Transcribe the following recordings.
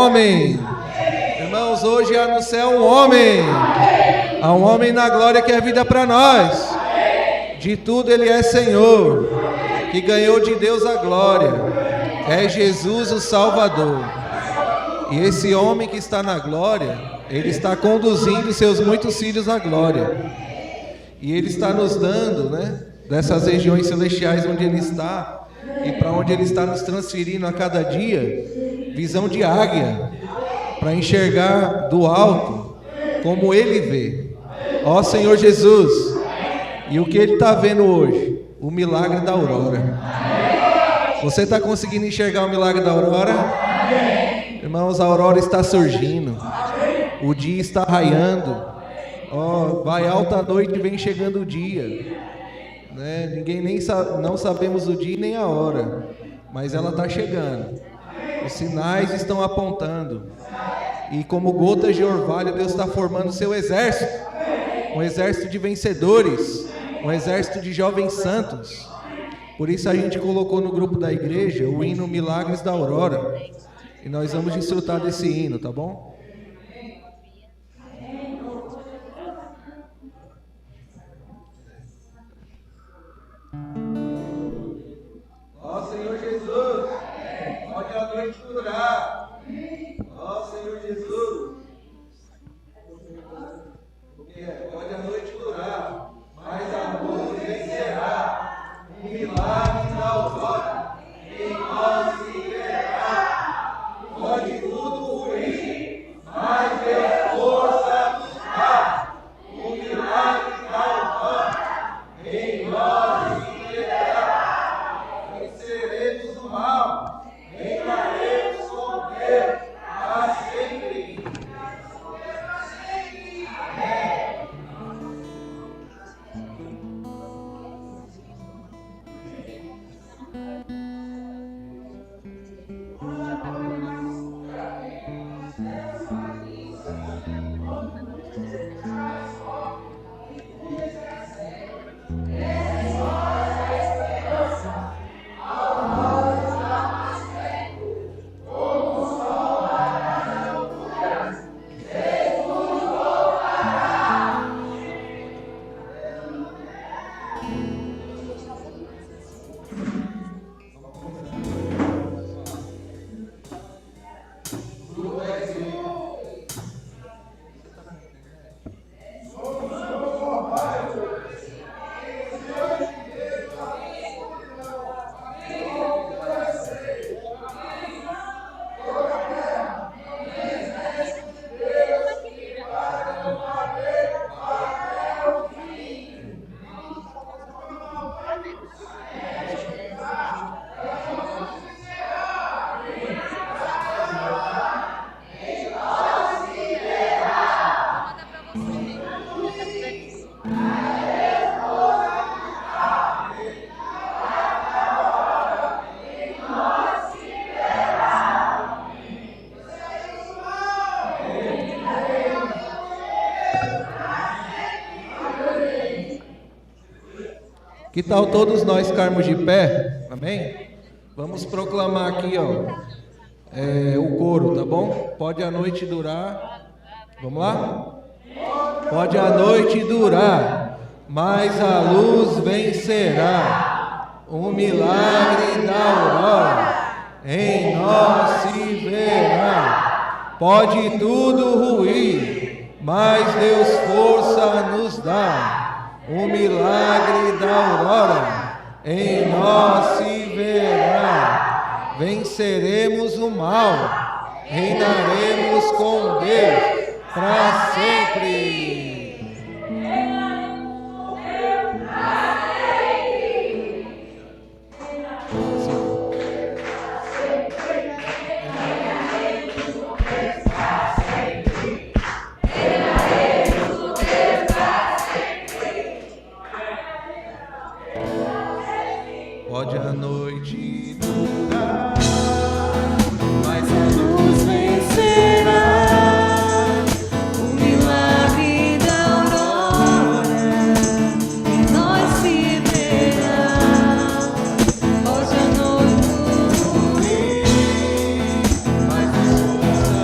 homem. Irmãos, hoje há no céu um homem. Há um homem na glória que é vida para nós. De tudo ele é Senhor, que ganhou de Deus a glória. É Jesus o Salvador. E esse homem que está na glória, ele está conduzindo seus muitos filhos à glória. E ele está nos dando, dessas regiões celestiais onde ele está e para onde ele está nos transferindo a cada dia, visão de águia, para enxergar do alto como ele vê. Ó Senhor Jesus, e o que ele está vendo hoje? O milagre da aurora. Você está conseguindo enxergar o milagre da aurora? Irmãos, a aurora está surgindo, o dia está raiando. Vai alta a noite e vem chegando o dia. Ninguém não sabemos o dia nem a hora, mas ela está chegando. Os sinais estão apontando. E como gotas de orvalho, Deus está formando o seu exército. Um exército de vencedores, um exército de jovens santos. Por isso a gente colocou no grupo da igreja o hino Milagres da Aurora. E nós vamos desfrutar desse hino, tá bom? Ó Senhor Jesus, pode a noite durar. Ó Senhor Jesus, pode a noite durar, mas a luz vencerá. Um milagre da aurora em nós se verá. Pode tudo ruir, mas Deus força nos dá. Um milagre da aurora em nós se verá. Venceremos o mal, reinaremos com Deus para sempre. Que tal todos nós ficarmos de pé? Amém? Vamos proclamar aqui, o coro, tá bom? Pode a noite durar. Vamos lá? Pode a noite durar, mas a luz vencerá. Um milagre da aurora em nós se verá. Pode tudo ruir, mas Deus força nos dá. Um milagre da aurora em nós se verá. Venceremos o mal, reinaremos com Deus para sempre. Pode a noite durar, mas a luz vencerá. O milagre da aurora em nós se verá. Pode a noite ruir, mas a luz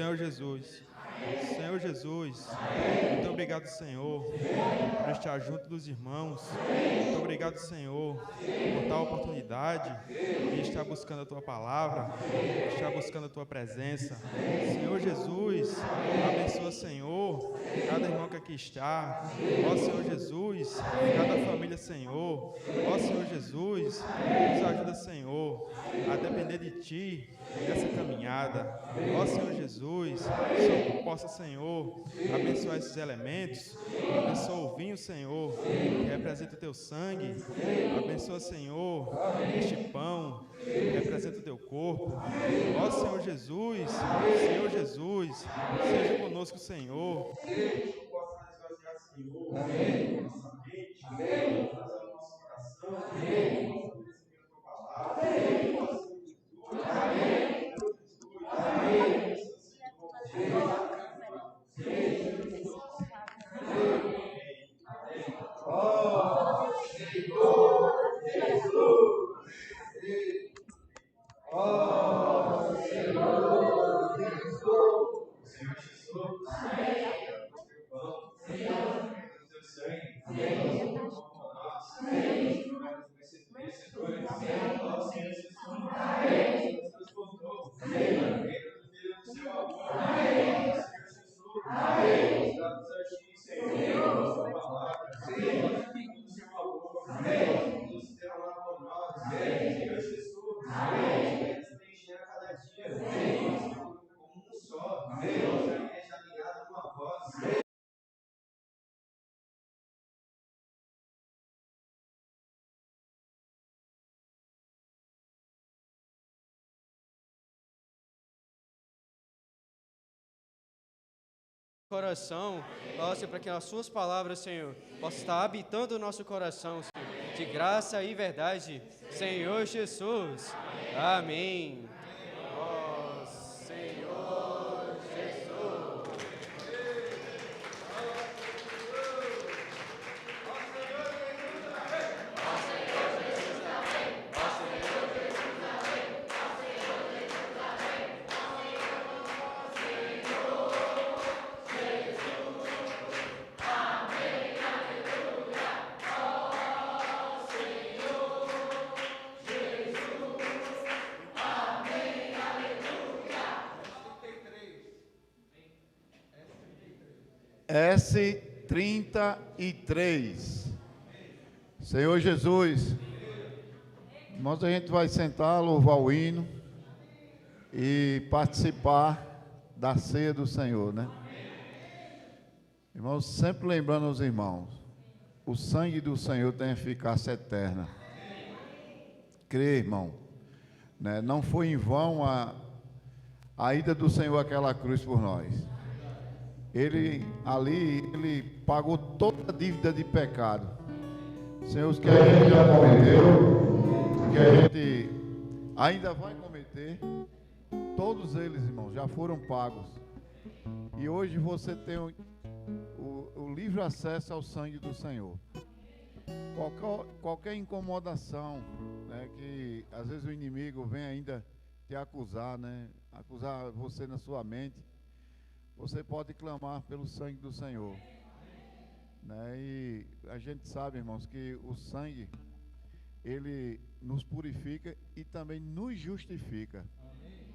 Senhor Jesus. Senhor Jesus, muito obrigado, Senhor, por estar junto dos irmãos. Muito obrigado, Senhor, por tal oportunidade de estar buscando a Tua palavra, de estar buscando a Tua presença. Senhor Jesus, abençoa, Senhor, cada irmão que aqui está. Ó Senhor Jesus, cada família, Senhor. Ó Senhor Jesus, nos ajuda, Senhor, a depender de Ti nessa caminhada. Ó Senhor Jesus, só possa, Senhor, abençoar esses elementos. Abençoa o vinho, Senhor, que representa o Teu sangue. Abençoa, Senhor, este pão que representa o Teu corpo. Ó Senhor Jesus, Senhor Jesus, seja conosco, Senhor. Que possa esvaziar, Senhor, a nossa mente, trazer o nosso coração, possa receber a Tua palavra. Amém. Amém. Oh, Senhor Jesus. Oh, Senhor Jesus. Senhor Jesus. Pão, do teu sangue, nós ó Senhor Jesus, nos transportou, do Filho do seu amor, Senhor Jesus, nos dá certinho, Senhor, da sua palavra, do seu amor, nos derramar por nós, Senhor Jesus, nos a cada dia, como um só, nossa igreja alinhada com a voz. Coração, ó Senhor, para que as suas palavras, Senhor, possam estar habitando o nosso coração, Senhor, de graça e verdade, Senhor Jesus. Amém. Ó Senhor Jesus. S33. Senhor Jesus, irmãos, a gente vai sentar, louvar o hino e participar da ceia do Senhor, né? Irmãos, sempre lembrando aos irmãos, o sangue do Senhor tem eficácia eterna. Crê, irmão, né? Não foi em vão a ida do Senhor àquela cruz por nós. Ele pagou toda a dívida de pecado. Senhor, os que a gente já cometeu, que a gente ainda vai cometer, todos eles, irmãos, já foram pagos. E hoje você tem o livre acesso ao sangue do Senhor. Qualquer incomodação, né, que às vezes o inimigo vem ainda te acusar, né, acusar você na sua mente, você pode clamar pelo sangue do Senhor, né? E a gente sabe, irmãos, que o sangue, ele nos purifica e também nos justifica. Amém.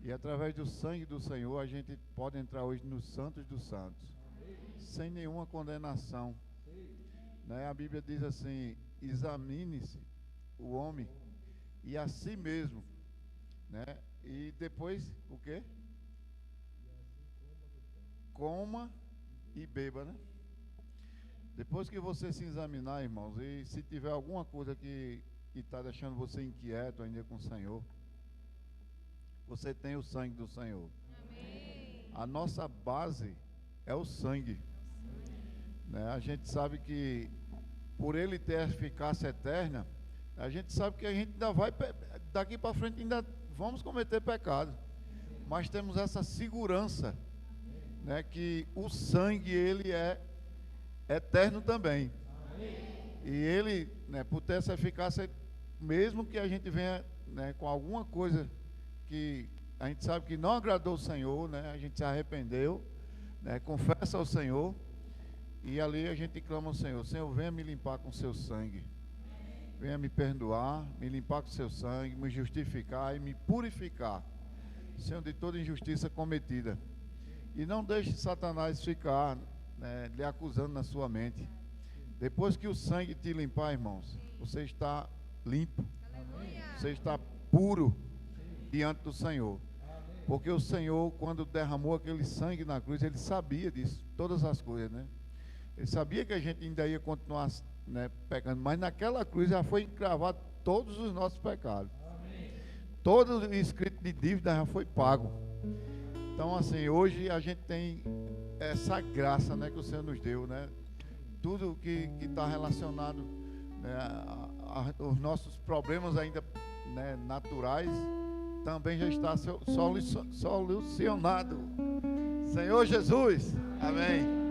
E através do sangue do Senhor, a gente pode entrar hoje nos santos dos santos. Amém. Sem nenhuma condenação. Né? A Bíblia diz assim: examine-se o homem e a si mesmo, né? E depois, o quê? Coma e beba, né? Depois que você se examinar, irmãos, e se tiver alguma coisa que está deixando você inquieto ainda com o Senhor, você tem o sangue do Senhor. Amém. A nossa base é o sangue, né? A gente sabe que por ele ter eficácia eterna, a gente sabe que a gente ainda vai, daqui para frente ainda vamos cometer pecado, mas temos essa segurança, né, que o sangue, ele é eterno também. Amém. E ele, né, por ter essa eficácia, mesmo que a gente venha, né, com alguma coisa que a gente sabe que não agradou o Senhor, né? A gente se arrependeu, né? Confessa ao Senhor, e ali a gente clama ao Senhor: Senhor, venha me limpar com seu sangue, venha me perdoar, me limpar com seu sangue, me justificar e me purificar, Senhor, de toda injustiça cometida. E não deixe Satanás ficar, né, lhe acusando na sua mente. Depois que o sangue te limpar, irmãos, você está limpo, você está puro diante do Senhor. Porque o Senhor, quando derramou aquele sangue na cruz, Ele sabia disso, todas as coisas, né? Ele sabia que a gente ainda ia continuar, né, pecando, mas naquela cruz já foi encravado todos os nossos pecados. Todo o escrito de dívida já foi pago. Então, assim, hoje a gente tem essa graça, né, que o Senhor nos deu, né? Tudo que está relacionado, né, os nossos problemas ainda, né, naturais, também já está solucionado. Senhor Jesus, amém. Jesus.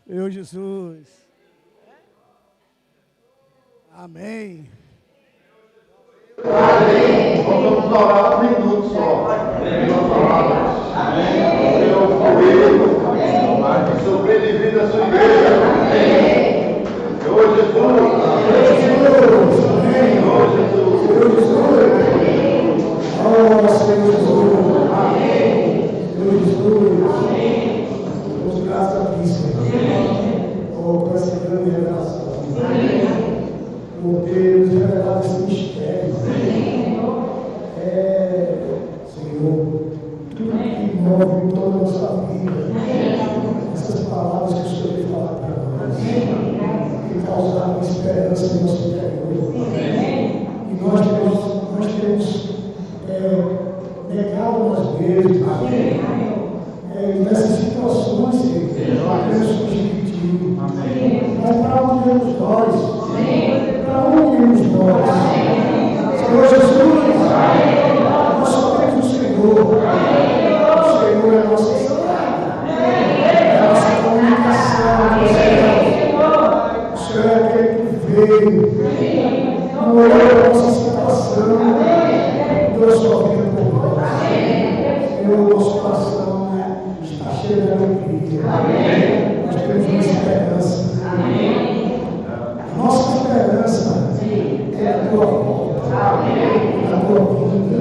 Senhor Jesus. Amém. Amém. Vamos orar um minuto só. Amém. Senhor, sobreviver a sua igreja. Amém. Senhor Jesus. Senhor Jesus. Oh, Senhor Jesus. Amém. Senhor Jesus. Amém. Damos graças a ti, Senhor. Oh, por essa grande revelação. Amém. Por ter nos revelado esse mistério. Senhor, tudo que move toda a nossa vida, essas palavras que o Senhor tem falado para nós, que causaram esperança no nosso interior. E nós temos negado nós mesmos, nessas situações que nós temos substituído. Mas para onde vamos nós? Para onde vamos nós? Senhor Jesus, nós só temos o Senhor. O Senhor é a nossa estrada, é a nossa comunicação. O Senhor é aquele que veio, não olhou a nossa situação, deu a sua vida por nós. Senhor, nosso coração está cheio de alegria. Nós temos uma esperança. Nossa esperança é a tua volta, a tua vida.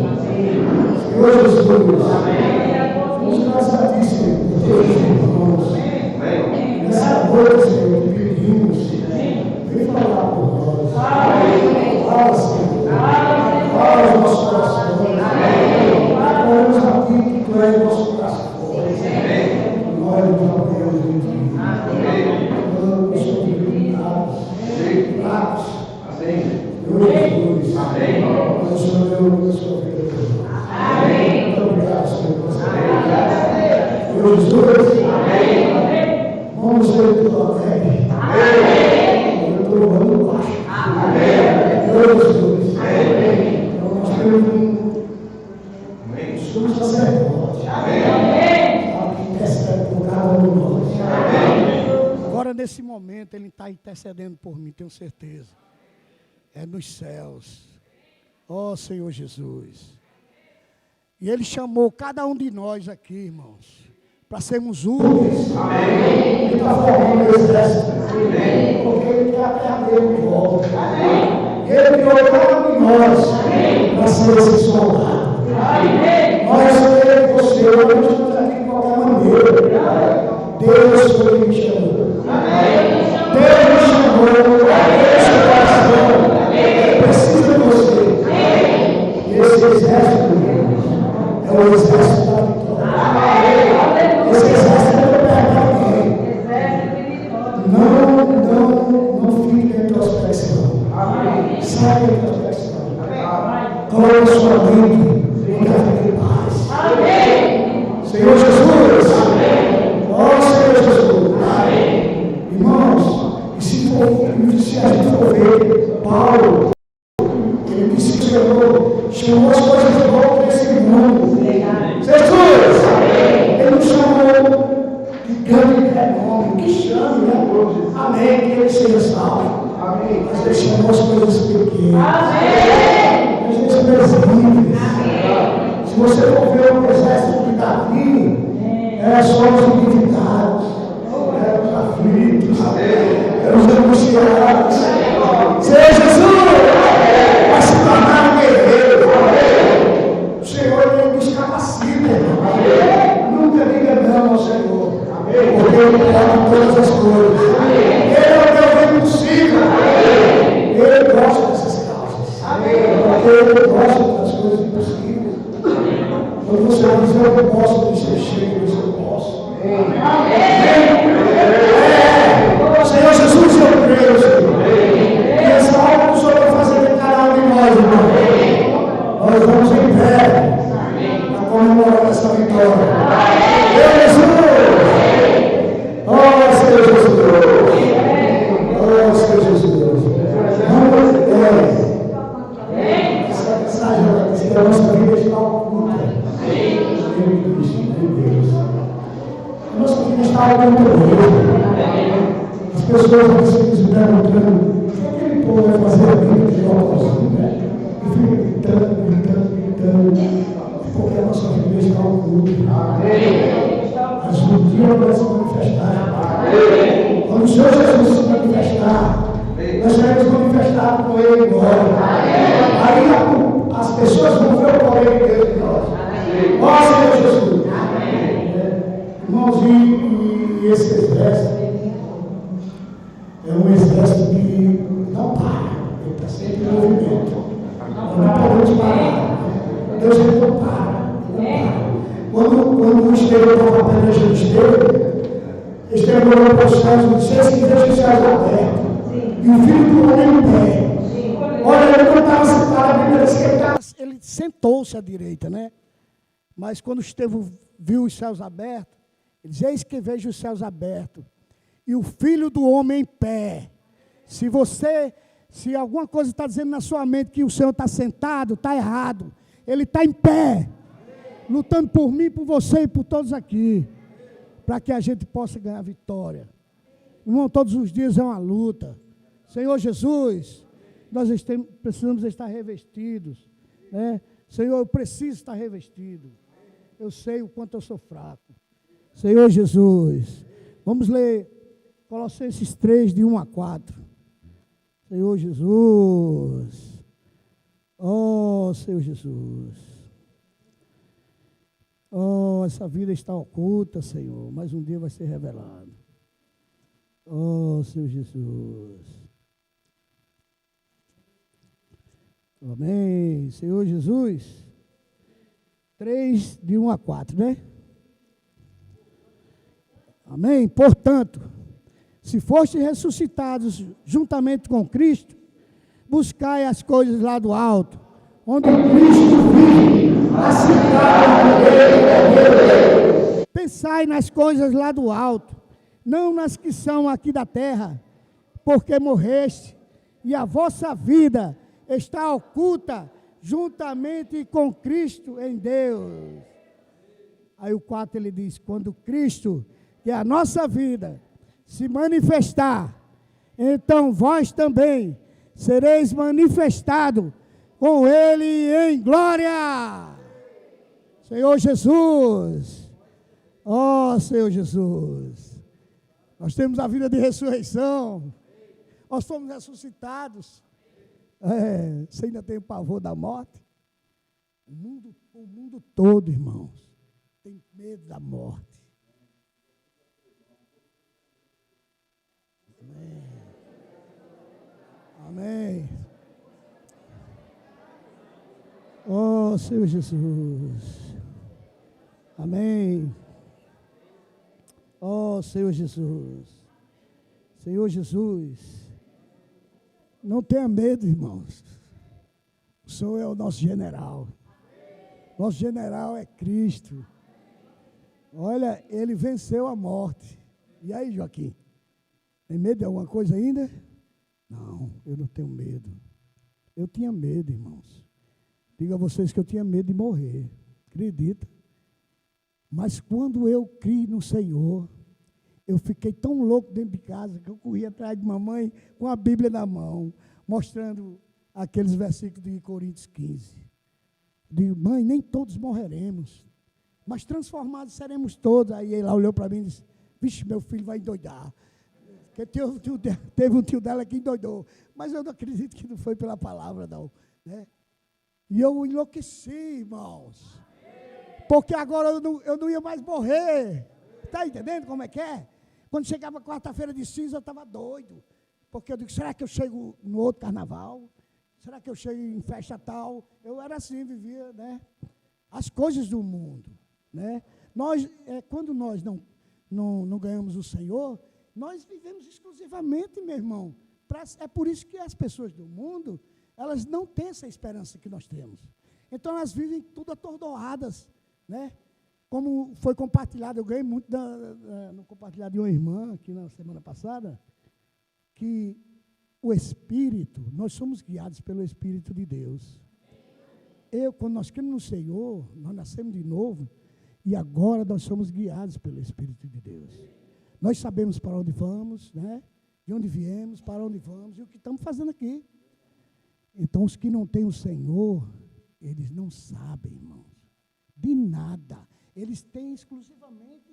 Senhor Jesus, vamos graças a ti, Senhor, por teus irmãos. Nessa noite, Senhor, te pedimos, vem falar por nós. Fala, Senhor. Fala os nossos corações. Oramos a ti, que tu és o nosso braço forte. Nós nos apoiamos em ti. Nós somos iluminados, fracos. Senhor Jesus. Mas o Senhor deu a sua vida por nós. Muito obrigado, Senhor, por essa vida. Senhor Jesus. Vamos ser tudo alegre. Eu estou louvando baixo. Senhor Jesus. Então nós temos um sumo sacerdote. Que intercede por cada um de nós. Agora, nesse momento, Ele está intercedendo por mim, tenho certeza. É nos céus. Ó Senhor Jesus. E Ele chamou cada um de nós aqui, irmãos, para sermos úteis. Ele está formando o exército. Porque Ele quer a terra dele de volta. Ele criou cada um de nós para ser esse soldado. Nós, eu e você, nós não estamos aqui de qualquer maneira. Deus foi quem me chamou. Deus me chamou. Deus seu coração. Ele precisa de você. E esse exército é o exército da vitória. Esse exército não perde ninguém. Não fique dentro da opressão. Sai dentro da opressão. Coloque a sua mente em casa de paz. Senhor Jesus. Ó Senhor Jesus. Irmãos, se a gente for ver Paulo, ele disse que o Senhor chamou as coisas boas desse mundo. Jesus! Ele não chamou de grande renome, que chame, né? Amém, que ele seja salvo. Mas ele chamou as coisas pequenas. As coisas presíveis. Se você for ver o exército de Davi, era só os endividados, eram os aflitos, eram os angustiados. Senhor Jesus vai se tornar um guerreiro. O Senhor ele nos capacita, irmão. Nunca diga não ao Senhor, porque Ele pode todas as coisas. Ele é o Deus impossível. Ele gosta dessas causas, porque Ele gosta das coisas impossíveis. Quando você diz eu posso dizer chega, eu posso. Senhor Jesus, eu creio, Senhor. E essa obra que o Senhor vai fazer em cada um de nós, irmão. Nós vamos em breve para comemorar essa vitória. Jesus! Oh, Senhor Jesus! Oh, Senhor Jesus! Essa mensagem diz que a nossa vida está oculta. A nossa vida está povo vai fazer a vida de jogos, né? E fica gritando, porque a nossa vida está oculta. Mas um dia vai se manifestar. Quando o Senhor Jesus se manifestar, nós seremos manifestados com Ele em glória. Aí as pessoas vão ver o poder de Deus em nós. Ó Senhor Jesus. Irmãos, e esse exército é um exército que não para. Ele está sempre em movimento. Não podemos parar. Deus não para. Quando o Estevão estava apedrejando Estevão olhou para os céus e disse: "Eis que vejo os céus abertos e o Filho do Homem em pé." Olha, ele não estava sentado, a Bíblia diz que ele sentou-se à direita, né? Mas quando Estevão viu os céus abertos, ele diz: "Eis que vejo os céus abertos e o Filho do Homem em pé." Se alguma coisa está dizendo na sua mente que o Senhor está sentado, está errado. Ele está em pé, lutando por mim, por você e por todos aqui, para que a gente possa ganhar vitória. Irmão, todos os dias é uma luta. Senhor Jesus, nós precisamos estar revestidos, né? Senhor, eu preciso estar revestido. Eu sei o quanto eu sou fraco. Senhor Jesus, vamos ler Colossenses 3, de 1 a 4. Senhor Jesus. Oh, Senhor Jesus. Oh, essa vida está oculta, Senhor, mas um dia vai ser revelado. Oh, Senhor Jesus. Amém. Senhor Jesus. 3, de 1 a 4, né? Amém. Portanto, se fostes ressuscitados juntamente com Cristo, buscai as coisas lá do alto, onde Cristo vive, assentado à direita de Deus. Pensai nas coisas lá do alto, não nas que são aqui da terra, porque morreste, e a vossa vida está oculta juntamente com Cristo em Deus. Aí o 4 ele diz: quando Cristo, que é a nossa vida, se manifestar, então vós também sereis manifestados com Ele em glória. Senhor Jesus, ó Senhor Jesus, nós temos a vida de ressurreição, nós somos ressuscitados. Você ainda tem o pavor da morte? O mundo todo, irmãos, tem medo da morte. Amém. Amém. Oh, Senhor Jesus. Amém. Oh, Senhor Jesus. Senhor Jesus. Não tenha medo, irmãos. O Senhor é o nosso general. Nosso general é Cristo. Olha, Ele venceu a morte. E aí, Joaquim? Tem medo de alguma coisa ainda? Não, eu não tenho medo. Eu tinha medo, irmãos. Digo a vocês que eu tinha medo de morrer. Acredita? Mas quando eu criei no Senhor, eu fiquei tão louco dentro de casa que eu corri atrás de mamãe com a Bíblia na mão, mostrando aqueles versículos de Coríntios 15. Digo: mãe, nem todos morreremos, mas transformados seremos todos. Aí ela olhou para mim e disse: vixe, meu filho vai endoidar. Porque teve um tio dela que endoidou. Mas eu não acredito que não foi pela palavra, não. Né? E eu enlouqueci, irmãos. Porque agora eu não ia mais morrer. Está entendendo como é que é? Quando chegava quarta-feira de cinza, eu estava doido. Porque eu digo: será que eu chego no outro carnaval? Será que eu chego em festa tal? Eu era assim, vivia, né? As coisas do mundo, né? Quando nós não ganhamos o Senhor, nós vivemos exclusivamente, meu irmão. É por isso que as pessoas do mundo, elas não têm essa esperança que nós temos. Então, elas vivem tudo atordoadas, né? Como foi compartilhado, eu ganhei muito no compartilhado de uma irmã aqui na semana passada, que o Espírito, nós somos guiados pelo Espírito de Deus. Quando nós cremos no Senhor, nós nascemos de novo, e agora nós somos guiados pelo Espírito de Deus. Nós sabemos para onde vamos, né? de onde viemos, para onde vamos e o que estamos fazendo aqui. Então, os que não têm o Senhor, eles não sabem, irmãos, de nada. Eles têm exclusivamente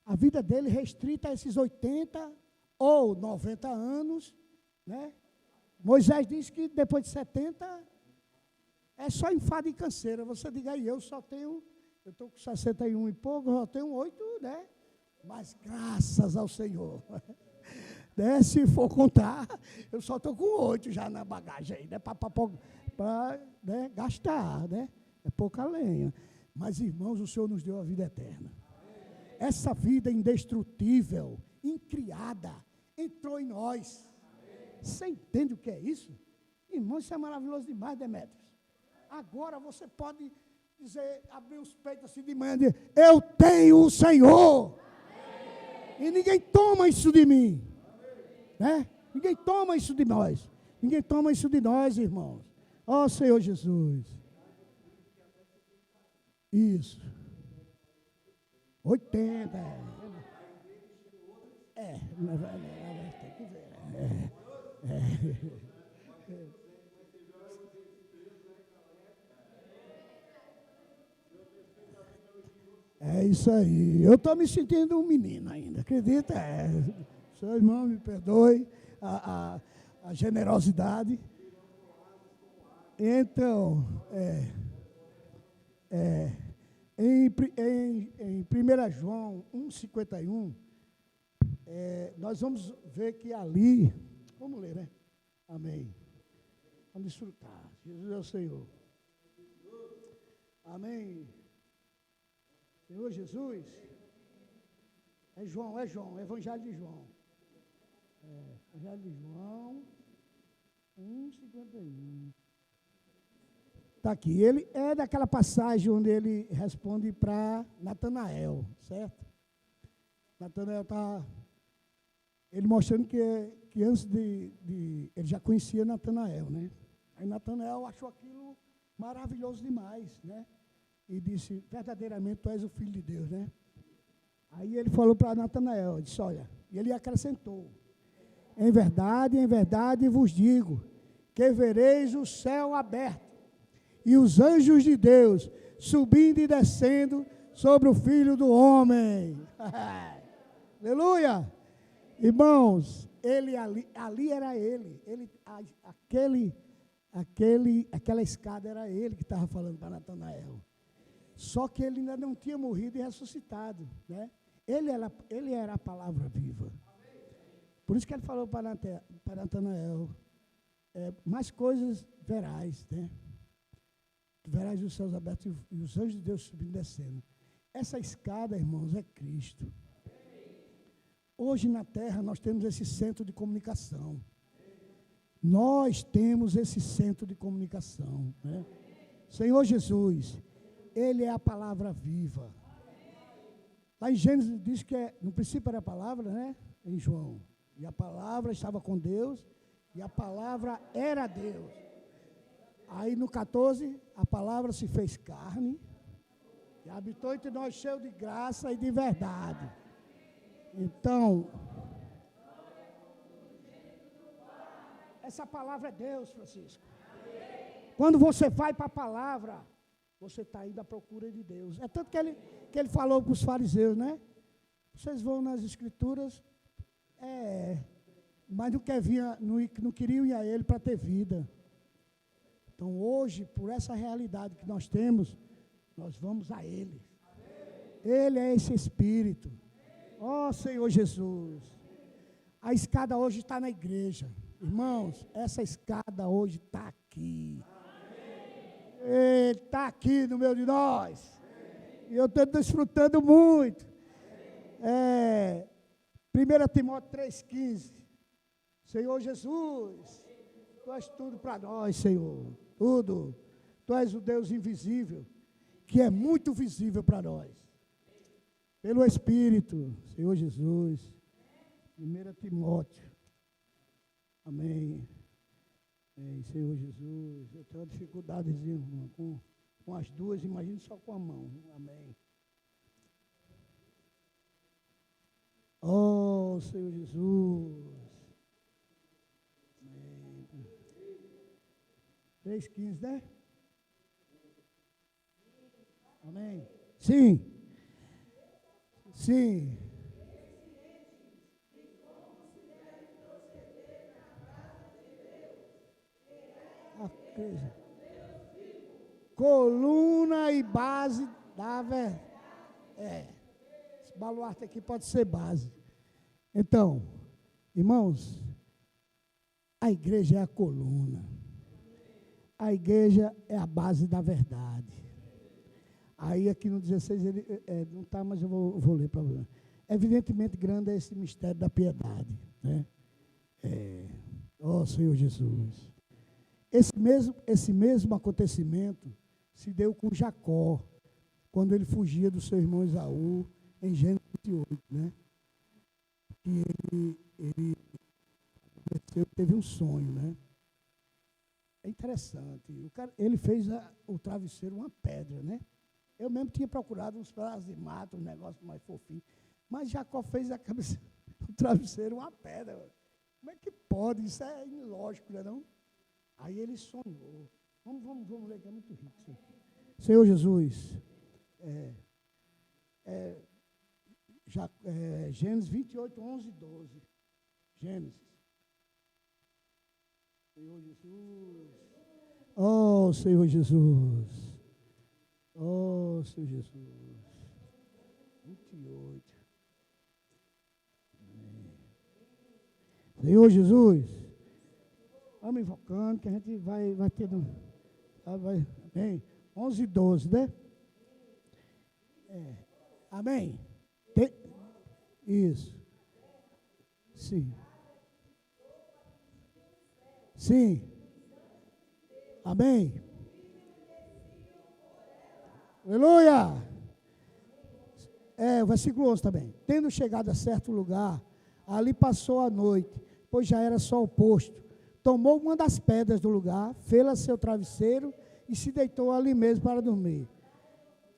a vida dele restrita a esses 80 ou 90 anos, né? Moisés disse que depois de 70 é só enfado e canseira. Você diga aí, eu estou com 61 e pouco, eu só tenho 8, né? Mas graças ao Senhor, né? Se for contar, eu só estou com 8 já na bagagem aí, né? Para né? Gastar, né? É pouca lenha. Mas, irmãos, o Senhor nos deu a vida eterna. Essa vida indestrutível, incriada, entrou em nós. Você entende o que é isso? Irmão, isso é maravilhoso demais, Demétrios. Agora você pode dizer, abrir os peitos assim de manhã e dizer, eu tenho o Senhor. E ninguém toma isso de mim. Né? Ninguém toma isso de nós. Ninguém toma isso de nós, irmãos. Ó Senhor Jesus. Isso. 80. Tem que ver. É isso aí. Eu estou me sentindo um menino ainda, acredita? Seu irmão, me perdoe a generosidade. Então, em 1 João 1,51, nós vamos ver que ali, vamos ler, né? Amém. Vamos desfrutar. Jesus é o Senhor. Amém. Senhor Jesus. É João, Evangelho de João. Evangelho de João 1,51. Está aqui. Ele é daquela passagem onde ele responde para Natanael, certo? Natanael está... Ele mostrando que antes ele já conhecia Natanael, né? Aí Natanael achou aquilo maravilhoso demais, né? E disse, verdadeiramente tu és o Filho de Deus, né? Aí ele falou para Natanael, disse, olha, e ele acrescentou, em verdade vos digo, que vereis o céu aberto, e os anjos de Deus subindo e descendo sobre o Filho do Homem. Aleluia! Irmãos, ali era aquela escada era ele que estava falando para Natanael. Só que ele ainda não tinha morrido e ressuscitado, né? Ele era a palavra viva. Por isso que ele falou para Natanael, mais coisas verás, né? Verás os céus abertos e os anjos de Deus subindo e descendo. Essa escada, irmãos, é Cristo. Hoje na terra nós temos esse centro de comunicação. Nós temos esse centro de comunicação, né? Senhor Jesus, Ele é a palavra viva. Lá em Gênesis diz que no princípio era a palavra, né? Em João. E a palavra estava com Deus e a palavra era Deus. Aí no 14, a palavra se fez carne e habitou entre nós cheio de graça e de verdade. Então, essa palavra é Deus, Francisco. Quando você vai para a palavra, você está indo à procura de Deus. É tanto que ele falou para os fariseus, né? Vocês vão nas escrituras, mas não queriam ir a ele para ter vida. Então, hoje, por essa realidade que nós temos, nós vamos a Ele. Ele é esse Espírito. Ó Senhor Jesus. A escada hoje está na igreja. Irmãos, essa escada hoje está aqui. Ele está aqui no meio de nós. E eu estou desfrutando muito. 1 Timóteo 3,15. Senhor Jesus, Tu és tudo para nós, Senhor. Tudo. Tu és o Deus invisível, que é muito visível para nós. Pelo Espírito, Senhor Jesus. 1 Timóteo. Amém. Senhor Jesus. Eu tenho uma dificuldadezinha, irmão, com as duas, imagine só com a mão. Amém. Oh, Senhor Jesus. 3,15, né? Amém? Sim. Sim. Coluna e base da verdade. Esse baluarte aqui pode ser base. Então, irmãos, a igreja é a coluna. A igreja é a base da verdade. Aí aqui no 16, ele não está, mas eu vou ler para você. Evidentemente grande é esse mistério da piedade, né? Ó Senhor Jesus. Esse mesmo acontecimento se deu com Jacó, quando ele fugia do seu irmão Esaú, em Gênesis 28, né? Que ele teve um sonho, né? É interessante. Ele fez o travesseiro uma pedra, né? Eu mesmo tinha procurado uns pedaços de mato, um negócio mais fofinho. Mas Jacó fez o travesseiro uma pedra. Como é que pode? Isso é ilógico, não é não? Aí ele sonhou. Vamos ler, que é muito rico isso aqui. Senhor Jesus, Gênesis 28, 11 e 12. Gênesis. Senhor Jesus. Oh, Senhor Jesus. Oh, Senhor Jesus. 28. Senhor Jesus. Vamos invocando, que a gente vai tendo. Amém. 11 e 12, né? Amém. Isso. Sim. Sim. Amém. Aleluia. O versículo 11 também. Tendo chegado a certo lugar, ali passou a noite, pois já era sol posto. Tomou uma das pedras do lugar, fê-la seu travesseiro e se deitou ali mesmo para dormir.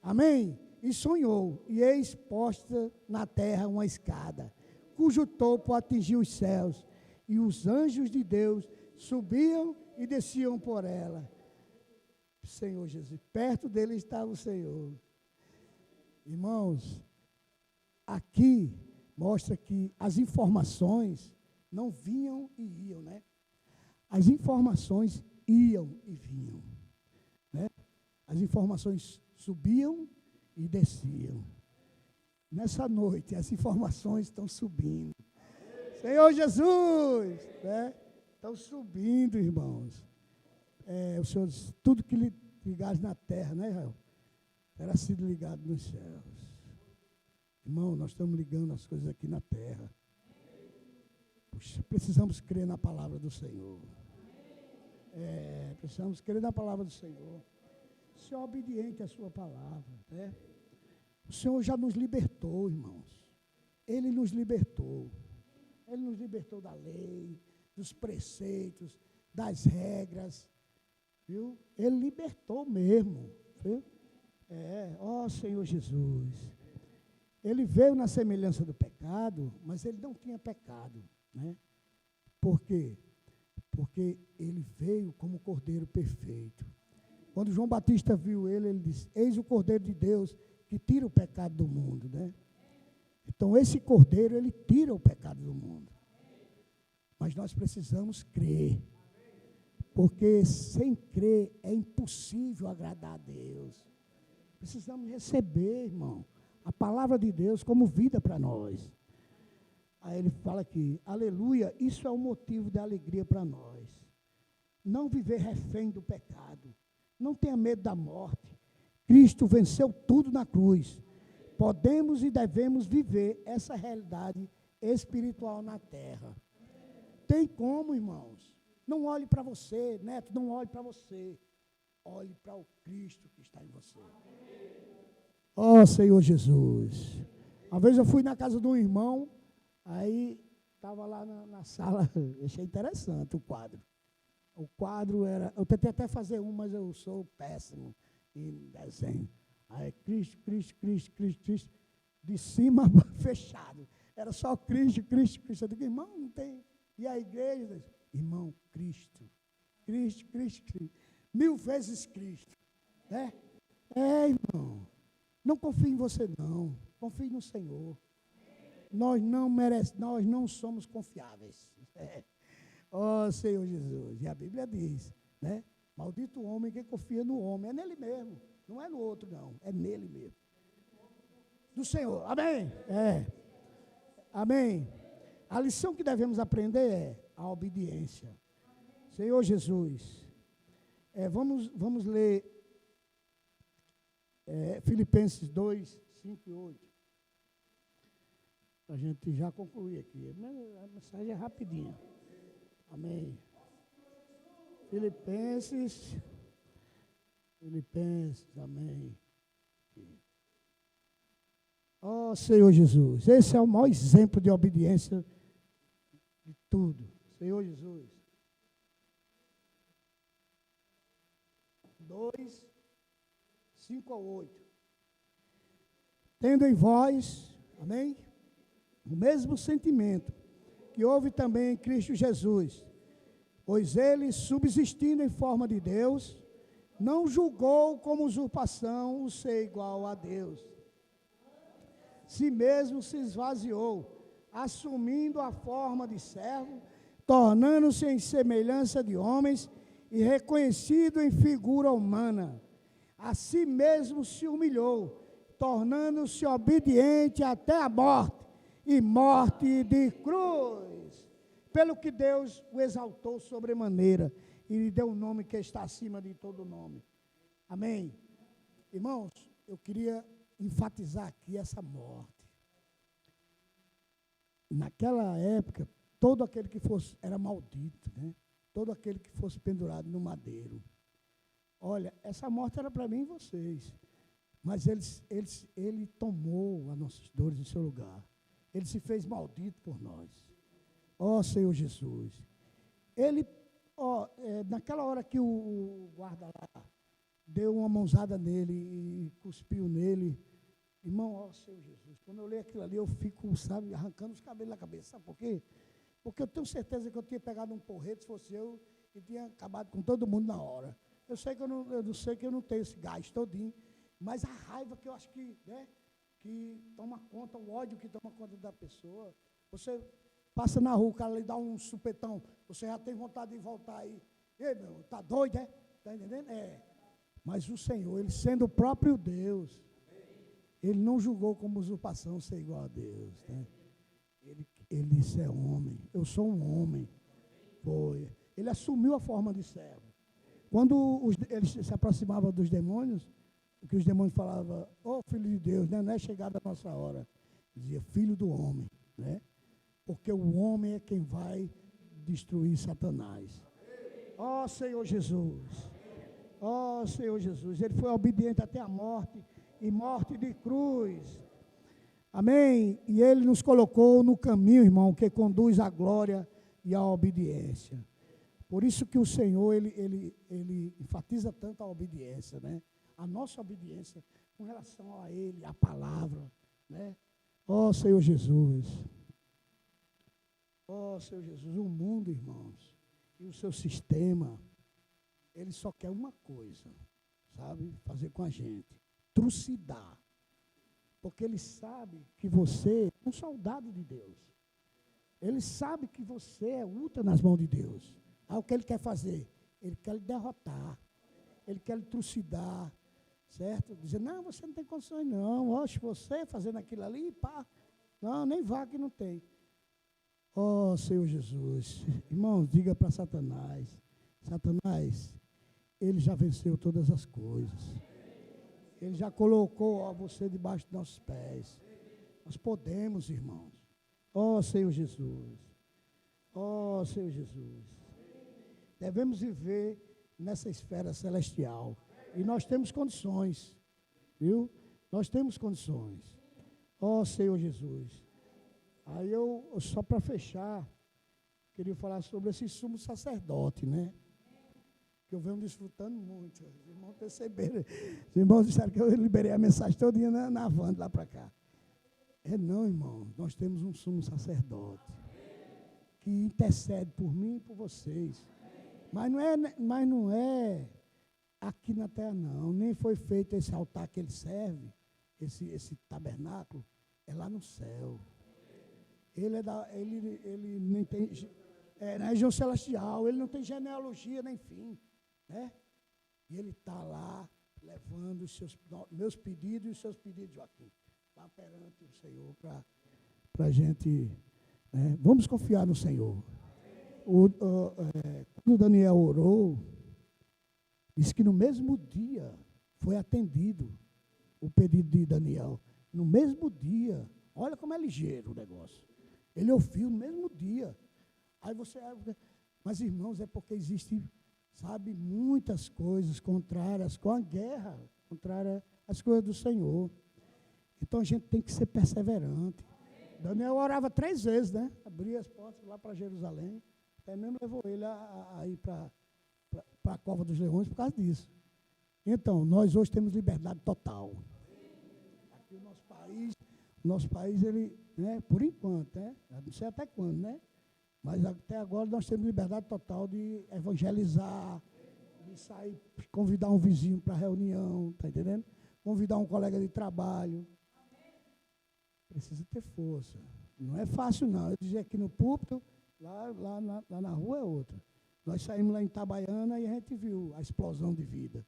Amém? E sonhou, e eis posta na terra uma escada, cujo topo atingiu os céus, e os anjos de Deus subiam e desciam por ela. Senhor Jesus, perto dele estava o Senhor. Irmãos, aqui mostra que as informações não vinham e iam, né? As informações iam e vinham, né? As informações subiam e desciam. Nessa noite, as informações estão subindo. Senhor Jesus, né? Estão subindo, irmãos. O Senhor disse, tudo que ligares na terra, né, Israel? Terá sido ligado nos céus. Irmão, nós estamos ligando as coisas aqui na terra. Puxa, precisamos crer na palavra do Senhor. Precisamos crer na palavra do Senhor. Ser obediente à sua palavra, né? O Senhor já nos libertou, irmãos. Ele nos libertou. Ele nos libertou da lei, dos preceitos, das regras, viu? Ele libertou mesmo, viu? Ó Senhor Jesus. Ele veio na semelhança do pecado, mas ele não tinha pecado, né? Por quê? Porque ele veio como cordeiro perfeito. Quando João Batista viu ele disse, eis o cordeiro de Deus que tira o pecado do mundo, né? Então esse cordeiro, ele tira o pecado do mundo. Mas nós precisamos crer. Porque sem crer é impossível agradar a Deus. Precisamos receber, irmão, a palavra de Deus como vida para nós. Aí ele fala aqui, aleluia, isso é um motivo de alegria para nós. Não viver refém do pecado. Não tenha medo da morte. Cristo venceu tudo na cruz. Podemos e devemos viver essa realidade espiritual na terra. Tem como, irmãos? Não olhe para você, neto, não olhe para você. Olhe para o Cristo que está em você. Ó Senhor Jesus. Uma vez eu fui na casa de um irmão, aí estava lá na sala, achei interessante o quadro. O quadro era, eu tentei até fazer mas eu sou péssimo em desenho. Aí Cristo, Cristo, Cristo, Cristo, Cristo, de cima fechado. Era só Cristo, Cristo, Cristo. Eu digo, irmão, não tem. E a igreja, irmão, Cristo, Cristo, Cristo, Cristo. 1000 vezes Cristo. Né? Irmão. Não confie em você, não. Confie no Senhor. Nós não somos confiáveis. Ó Senhor Jesus. E a Bíblia diz, né? Maldito o homem que confia no homem. É nele mesmo. Não é no outro, não. É nele mesmo. Do Senhor. Amém? Amém. A lição que devemos aprender é a obediência. Senhor Jesus. Vamos ler Filipenses 2, 5 e 8. Para a gente já concluir aqui. A mensagem é rapidinha. Amém. Filipenses, amém. Ó Senhor Jesus, esse é o maior exemplo de obediência de tudo. Senhor Jesus. 2, 5 a 8. Tendo em vós, amém? O mesmo sentimento que houve também em Cristo Jesus, pois ele, subsistindo em forma de Deus, não julgou como usurpação o ser igual a Deus. Si mesmo se esvaziou, assumindo a forma de servo, tornando-se em semelhança de homens e reconhecido em figura humana. A si mesmo se humilhou, tornando-se obediente até a morte, e morte de cruz. Pelo que Deus o exaltou sobremaneira e lhe deu um nome que está acima de todo nome. Amém? Irmãos, eu queria enfatizar aqui essa morte. Naquela época, todo aquele que fosse, era maldito, né? Todo aquele que fosse pendurado no madeiro. Olha, essa morte era para mim e vocês. Mas ele tomou as nossas dores em seu lugar. Ele se fez maldito por nós. Ó Senhor Jesus. Ele, naquela hora que o guarda lá deu uma mãozada nele e cuspiu nele, irmão, ó Senhor Jesus, quando eu leio aquilo ali, eu fico, sabe, arrancando os cabelos da cabeça. Sabe por quê? Porque eu tenho certeza que eu tinha pegado um porrete, se fosse eu, e tinha acabado com todo mundo na hora. Eu sei que eu não tenho esse gás todinho, mas a raiva que eu acho que, né, que toma conta, o ódio que toma conta da pessoa. Você passa na rua, o cara lhe dá um supetão, você já tem vontade de voltar aí. Ei, meu, tá doido, é? Tá entendendo? Mas o Senhor, ele sendo o próprio Deus, ele não julgou como usurpação ser igual a Deus, né? Ele disse, é homem, eu sou um homem. Foi. Ele assumiu a forma de servo. Quando ele se aproximava dos demônios, o que os demônios falavam, filho de Deus, né? Não é chegada a nossa hora. Dizia, filho do homem, né? Porque o homem é quem vai destruir Satanás. Ó Senhor Jesus. Ó Senhor Jesus. Ele foi obediente até a morte, e morte de cruz. Amém? E ele nos colocou no caminho, irmão, que conduz à glória e à obediência. Por isso que o Senhor, ele enfatiza tanto a obediência, né? A nossa obediência com relação a Ele, a palavra, né? Ó Senhor Jesus. Ó Senhor Jesus, o mundo, irmãos, e o seu sistema, ele só quer uma coisa, sabe? Fazer com a gente, trucidar. Porque ele sabe que você é um soldado de Deus. Ele sabe que você é útil nas mãos de Deus. Aí o que ele quer fazer? Ele quer lhe derrotar. Ele quer lhe trucidar. Certo? Dizer, não, você não tem condições não. Oxe, você fazendo aquilo ali, pá. Não, nem vá que não tem. Ó Senhor Jesus. Irmãos, diga para Satanás. Satanás, ele já venceu todas as coisas. Ele já colocou você debaixo dos nossos pés. Nós podemos, irmãos. Ó Senhor Jesus. Ó Senhor Jesus. Devemos viver nessa esfera celestial. E nós temos condições. Viu? Nós temos condições. Ó Senhor Jesus. Aí só para fechar, queria falar sobre esse sumo sacerdote, né? Que eu venho desfrutando muito. Os irmãos perceberam. Os irmãos disseram que eu liberei a mensagem todinha na van de lá para cá. Não, irmão. Nós temos um sumo sacerdote que intercede por mim e por vocês. Mas não é aqui na terra não, nem foi feito esse altar que ele serve, esse tabernáculo, é lá no céu. Ele não tem, na região celestial, ele não tem genealogia nem fim, né? E ele está lá levando os meus pedidos e os seus pedidos, Joaquim, lá perante o Senhor, para a gente, né? Vamos confiar no Senhor. Quando Daniel orou, disse que no mesmo dia foi atendido o pedido de Daniel. No mesmo dia, olha como é ligeiro o negócio. Ele ouviu no mesmo dia. Aí mas irmãos, é porque existem, sabe, muitas coisas contrárias com a guerra, contrárias às coisas do Senhor. Então a gente tem que ser perseverante. Daniel orava 3 vezes, né? Abria as portas lá para Jerusalém. Até mesmo levou ele a ir para a Cova dos Leões por causa disso. Então, nós hoje temos liberdade total. Aqui o nosso país, ele, né, por enquanto, né? Não sei até quando, né? Mas até agora nós temos liberdade total de evangelizar, de sair, convidar um vizinho para reunião, tá entendendo? Convidar um colega de trabalho. Precisa ter força. Não é fácil, não. Eu dizer aqui no púlpito, lá na rua é outra. Nós saímos lá em Itabaiana e a gente viu a explosão de vida.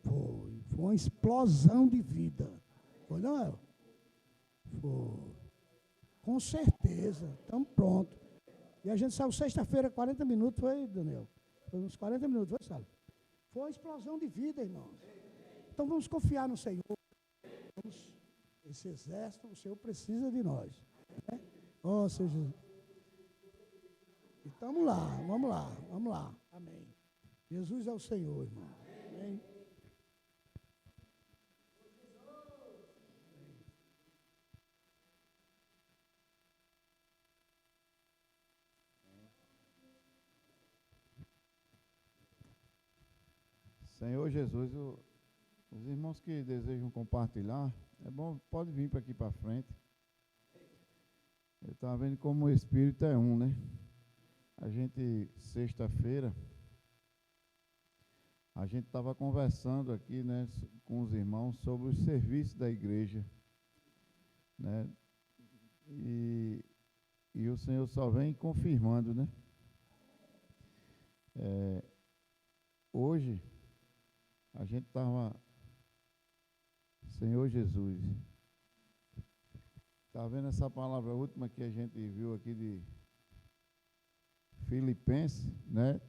Foi uma explosão de vida. Foi, não é? Foi. Com certeza. Estamos prontos. E a gente saiu sexta-feira, 40 minutos, foi, Daniel? Foi uns 40 minutos, foi, Sala? Foi uma explosão de vida, irmãos. Então vamos confiar no Senhor. Esse exército, o Senhor precisa de nós. Né? Oh, Senhor. Então vamos lá. Amém. Jesus é o Senhor, irmão. Amém. Senhor Jesus, os irmãos que desejam compartilhar, é bom, pode vir para aqui para frente. Eu estava vendo como o Espírito é um, né? A gente, sexta-feira, a gente estava conversando aqui, né, com os irmãos sobre o serviço da igreja, né? E o Senhor só vem confirmando, né? Hoje, a gente estava, Senhor Jesus, está vendo essa palavra última que a gente viu aqui de Filipenses, né?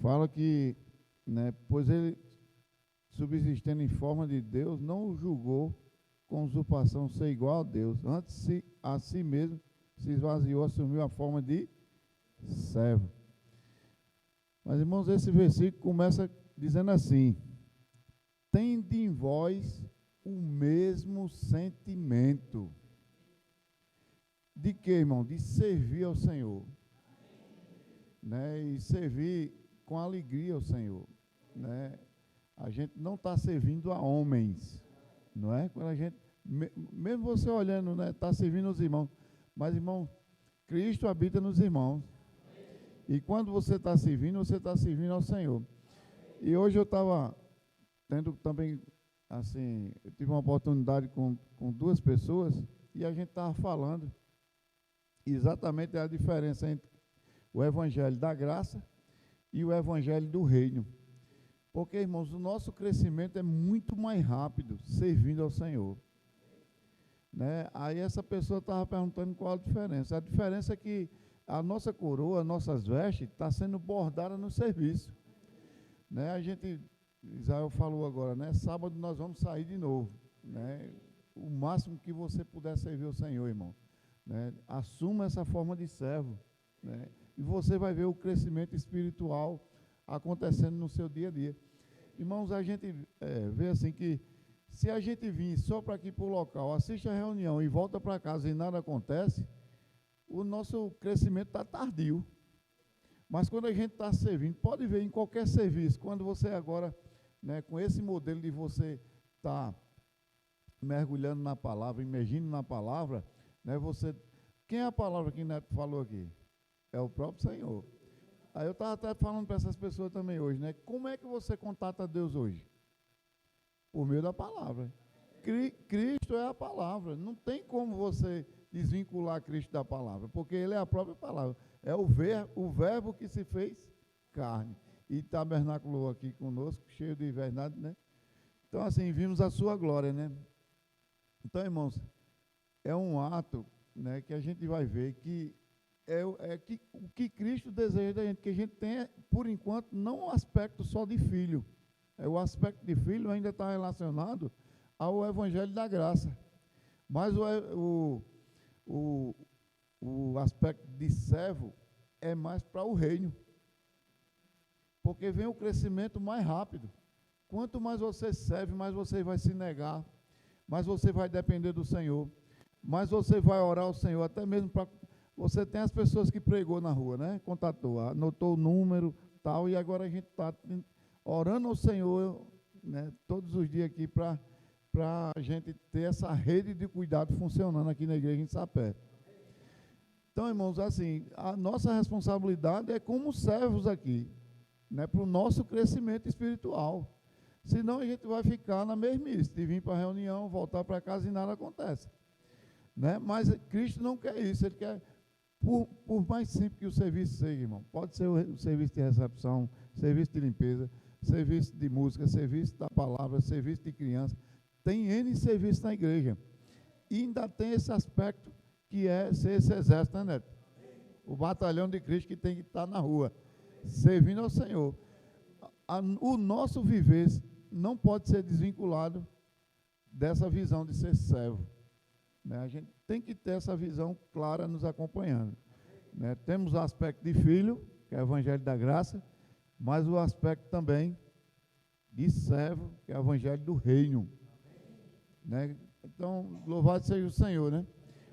Fala que, né, pois ele, subsistendo em forma de Deus, não o julgou com usurpação ser igual a Deus, antes a si mesmo se esvaziou, assumiu a forma de servo. Mas, irmãos, esse versículo começa dizendo assim: tende em vós o mesmo sentimento. De quê, irmão? De servir ao Senhor. Né? E servir com alegria ao Senhor. Né? A gente não está servindo a homens. Não é? Quando a gente, mesmo você olhando, né, está servindo os irmãos. Mas, irmão, Cristo habita nos irmãos. E quando você está servindo ao Senhor. E hoje eu estava tendo também, assim, eu tive uma oportunidade com 2 pessoas e a gente estava falando exatamente a diferença entre o evangelho da graça e o evangelho do reino. Porque, irmãos, o nosso crescimento é muito mais rápido servindo ao Senhor. Né? Aí essa pessoa estava perguntando qual a diferença. A diferença é que a nossa coroa, nossas vestes, está sendo bordada no serviço. Né? A gente, Israel falou agora, né? Sábado nós vamos sair de novo. Né? O máximo que você puder servir o Senhor, irmão. Né? Assuma essa forma de servo. Né? E você vai ver o crescimento espiritual acontecendo no seu dia a dia. Irmãos, a gente vê assim que se a gente vir só para aqui para o local, assiste a reunião e volta para casa e nada acontece, o nosso crescimento está tardio. Mas quando a gente está servindo, pode ver em qualquer serviço, quando você agora, né, com esse modelo de você estar mergulhando na palavra, imergindo na palavra, né, quem é a palavra que Neto falou aqui? É o próprio Senhor. Aí eu estava até falando para essas pessoas também hoje, né? Como é que você contata Deus hoje? Por meio da palavra. Cristo é a palavra. Não tem como você desvincular Cristo da palavra, porque ele é a própria palavra. É o verbo que se fez carne e tabernaculou aqui conosco, cheio de verdade, né? Então, assim, vimos a sua glória, né? Então, irmãos, é um ato, né, que a gente vai ver que o que Cristo deseja da gente, que a gente tenha, por enquanto, não um aspecto só de filho. O aspecto de filho ainda está relacionado ao Evangelho da Graça. Mas o aspecto de servo é mais para o reino. Porque vem o crescimento mais rápido. Quanto mais você serve, mais você vai se negar, mais você vai depender do Senhor, mais você vai orar ao Senhor, até mesmo para... Você tem as pessoas que pregou na rua, né? Contatou, anotou o número, tal, e agora a gente está orando ao Senhor, né, todos os dias aqui para a gente ter essa rede de cuidado funcionando aqui na igreja em Sapé. Então, irmãos, assim, a nossa responsabilidade é como servos aqui, né, para o nosso crescimento espiritual. Senão a gente vai ficar na mesmice, de vir para a reunião, voltar para casa e nada acontece. Né? Mas Cristo não quer isso, Ele quer, por mais simples que o serviço seja, irmão, pode ser o serviço de recepção, serviço de limpeza, serviço de música, serviço da palavra, serviço de criança, tem N serviço na igreja. E ainda tem esse aspecto que é ser esse exército, né, Neto? O batalhão de Cristo que tem que estar na rua, servindo ao Senhor. O nosso viver não pode ser desvinculado dessa visão de ser servo. Né? A gente tem que ter essa visão clara nos acompanhando. Né? Temos o aspecto de filho, que é o Evangelho da Graça, mas o aspecto também de servo, que é o Evangelho do Reino. Né? Então, louvado seja o Senhor, né?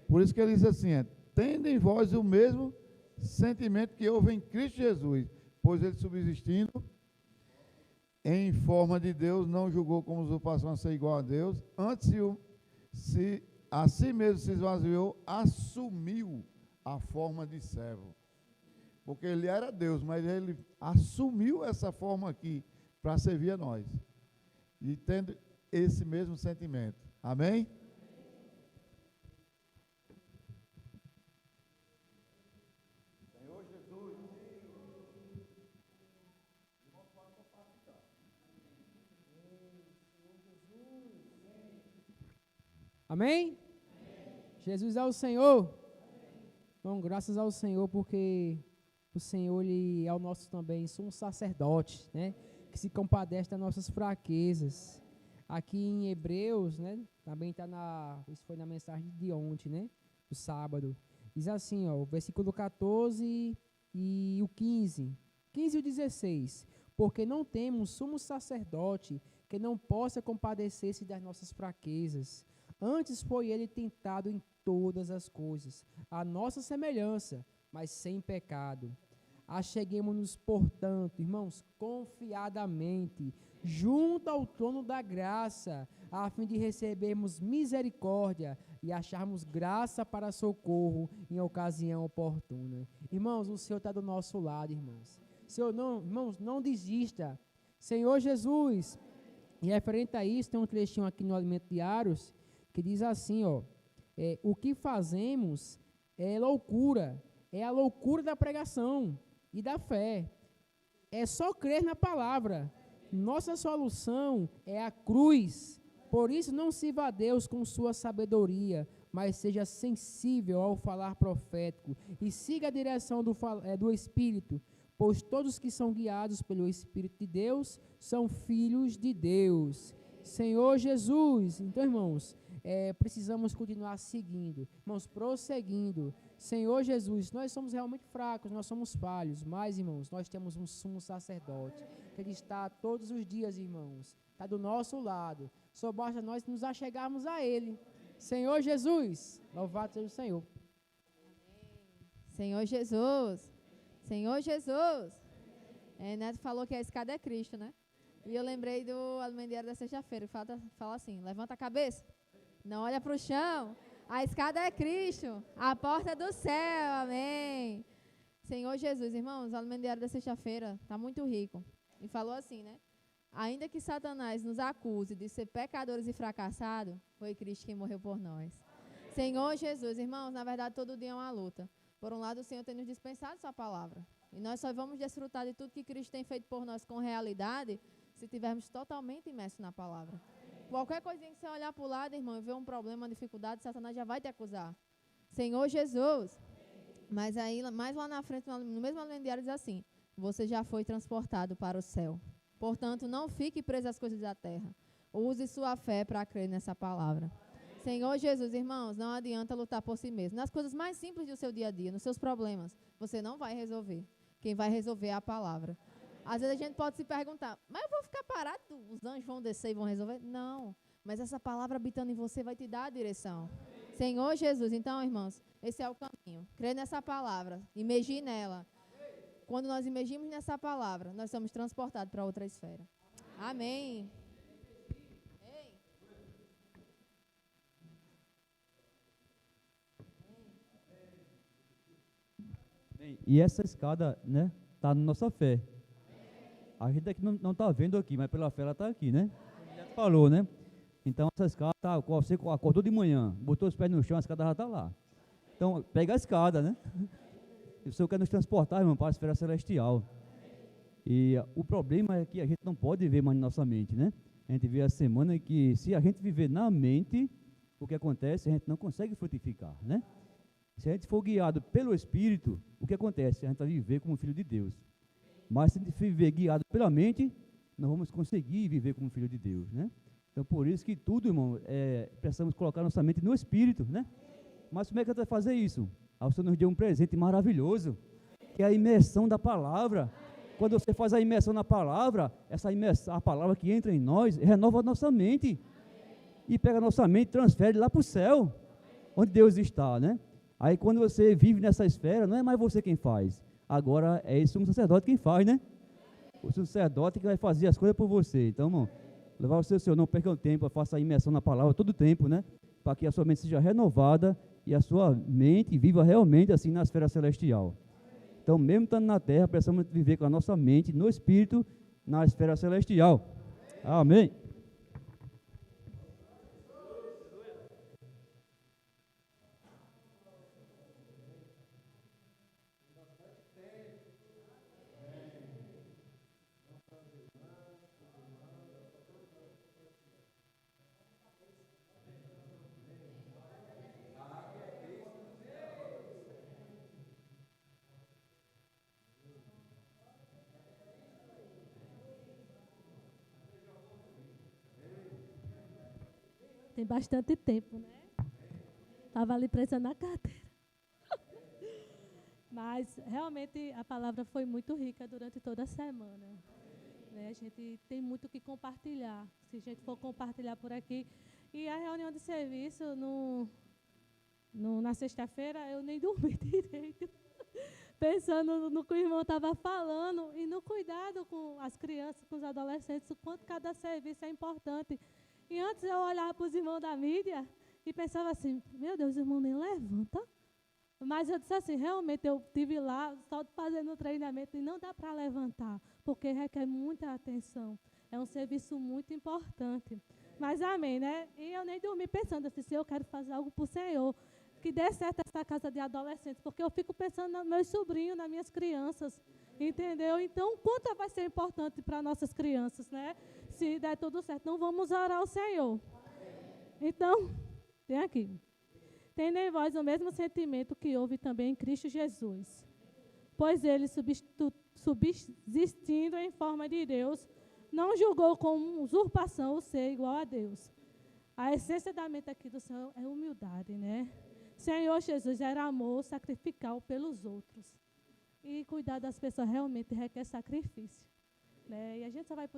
Por isso que ele diz assim, tende em vós o mesmo sentimento que houve em Cristo Jesus, pois ele subsistindo em forma de Deus, não julgou como usurpação a ser igual a Deus, antes a si mesmo se esvaziou, assumiu a forma de servo. Porque ele era Deus, mas ele assumiu essa forma aqui para servir a nós. E tendo esse mesmo sentimento. Amém? Senhor Jesus. Amém? Jesus é o Senhor. Bom, graças ao Senhor, porque o Senhor, Ele é o nosso também sumo sacerdote, né? Que se compadece das nossas fraquezas. Aqui em Hebreus, né? Também está isso foi na mensagem de ontem, né? Do sábado. Diz assim, ó, o versículo 14 e o 15. 15 e o 16. Porque não temos sumo sacerdote que não possa compadecer-se das nossas fraquezas. Antes foi ele tentado em todas as coisas, a nossa semelhança, mas sem pecado. Acheguemo-nos, portanto, irmãos, confiadamente, junto ao trono da graça, a fim de recebermos misericórdia e acharmos graça para socorro em ocasião oportuna. Irmãos, o Senhor está do nosso lado, irmãos. Senhor, não, irmãos, não desista. Senhor Jesus, e referente a isso, tem um trechinho aqui no Alimento Diários, que diz assim, ó, o que fazemos é loucura, é a loucura da pregação e da fé. É só crer na palavra. Nossa solução é a cruz. Por isso não sirva a Deus com sua sabedoria, mas seja sensível ao falar profético e siga a direção do Espírito, pois todos que são guiados pelo Espírito de Deus são filhos de Deus. Senhor Jesus, então, irmãos, precisamos continuar seguindo, irmãos, prosseguindo. Senhor Jesus, nós somos realmente fracos, nós somos falhos, mas, irmãos, nós temos um sumo sacerdote, que ele está todos os dias, irmãos, está do nosso lado, só basta nós nos achegarmos a ele. Senhor Jesus, louvado seja o Senhor. Senhor Jesus, Senhor Jesus. Neto falou que a escada é Cristo, né? E eu lembrei do Alimento Diário da sexta-feira, que fala assim, levanta a cabeça, não olha para o chão, a escada é Cristo, a porta é do céu, amém. Senhor Jesus, irmãos, o alimento diário da sexta-feira está muito rico. E falou assim, né? Ainda que Satanás nos acuse de ser pecadores e fracassados, foi Cristo quem morreu por nós. Senhor Jesus, irmãos, na verdade todo dia é uma luta. Por um lado, o Senhor tem nos dispensado sua palavra. E nós só vamos desfrutar de tudo que Cristo tem feito por nós com realidade se estivermos totalmente imersos na palavra. Qualquer coisinha que você olhar para o lado, irmão, e ver um problema, uma dificuldade, Satanás já vai te acusar. Senhor Jesus. Mas aí, mais lá na frente, no mesmo alimento diário, diz assim: você já foi transportado para o céu. Portanto, não fique preso às coisas da terra. Use sua fé para crer nessa palavra. Senhor Jesus, irmãos, não adianta lutar por si mesmo. Nas coisas mais simples do seu dia a dia, nos seus problemas, você não vai resolver. Quem vai resolver é a palavra. Às vezes a gente pode se perguntar, mas eu vou ficar parado, os anjos vão descer e vão resolver? Não, mas essa palavra habitando em você vai te dar a direção. Senhor Jesus, então, irmãos, esse é o caminho. Crer nessa palavra, imergir nela. Quando nós imergimos nessa palavra, nós somos transportados para outra esfera. Amém. Bem, e essa escada, né, está na nossa fé. A gente aqui não está vendo aqui, mas pela fé ela está aqui, né? Já falou, né? Então essa escada, você acordou de manhã, botou os pés no chão, a escada já está lá. Então pega a escada, né? O Senhor quer nos transportar, irmão, para a esfera celestial. E o problema é que a gente não pode ver mais na nossa mente, né? A gente vê a semana que se a gente viver na mente, o que acontece, a gente não consegue frutificar, né? Se a gente for guiado pelo Espírito, o que acontece? A gente vai viver como filho de Deus. Mas se a gente viver guiado pela mente, não vamos conseguir viver como filho de Deus, né? Então, por isso que tudo, irmão, precisamos colocar nossa mente no Espírito, né? Mas como é que a gente vai fazer isso? O Senhor nos deu um presente maravilhoso, que é a imersão da palavra. Quando você faz a imersão na palavra, a palavra que entra em nós, renova a nossa mente. E pega a nossa mente e transfere lá para o céu, onde Deus está, né? Aí quando você vive nessa esfera, não é mais você quem faz. Agora é esse sumo sacerdote quem faz, né? O sumo sacerdote que vai fazer as coisas por você. Então, irmão, levar o Senhor, não perca o tempo, faça a imersão na palavra todo o tempo, né? Para que a sua mente seja renovada e a sua mente viva realmente assim na esfera celestial. Então, mesmo estando na terra, precisamos viver com a nossa mente no Espírito, na esfera celestial. Amém. Tem bastante tempo, né? Estava ali presa na cadeira. Mas, realmente, a palavra foi muito rica durante toda a semana. Né? A gente tem muito o que compartilhar, se a gente for compartilhar por aqui. E a reunião de serviço, na sexta-feira, eu nem dormi direito. Pensando no que o irmão estava falando e no cuidado com as crianças, com os adolescentes, o quanto cada serviço é importante. E antes eu olhava para os irmãos da mídia e pensava assim, meu Deus, o irmão nem levanta. Mas eu disse assim, realmente eu estive lá só fazendo o treinamento e não dá para levantar, porque requer muita atenção. É um serviço muito importante. Mas amém, né? E eu nem dormi pensando assim, se eu quero fazer algo para o Senhor, que dê certo essa casa de adolescentes, porque eu fico pensando nos meus sobrinhos, nas minhas crianças, entendeu? Então, quanto vai ser importante para nossas crianças, né? Se der tudo certo, não vamos orar ao Senhor. Então, tem aqui. Tem em vós o mesmo sentimento que houve também em Cristo Jesus. Pois ele, subsistindo em forma de Deus, não julgou como usurpação o ser igual a Deus. A essência da mente aqui do Senhor é humildade, né? Senhor Jesus era amor sacrificial pelos outros. E cuidar das pessoas realmente requer sacrifício. Né? E a gente só vai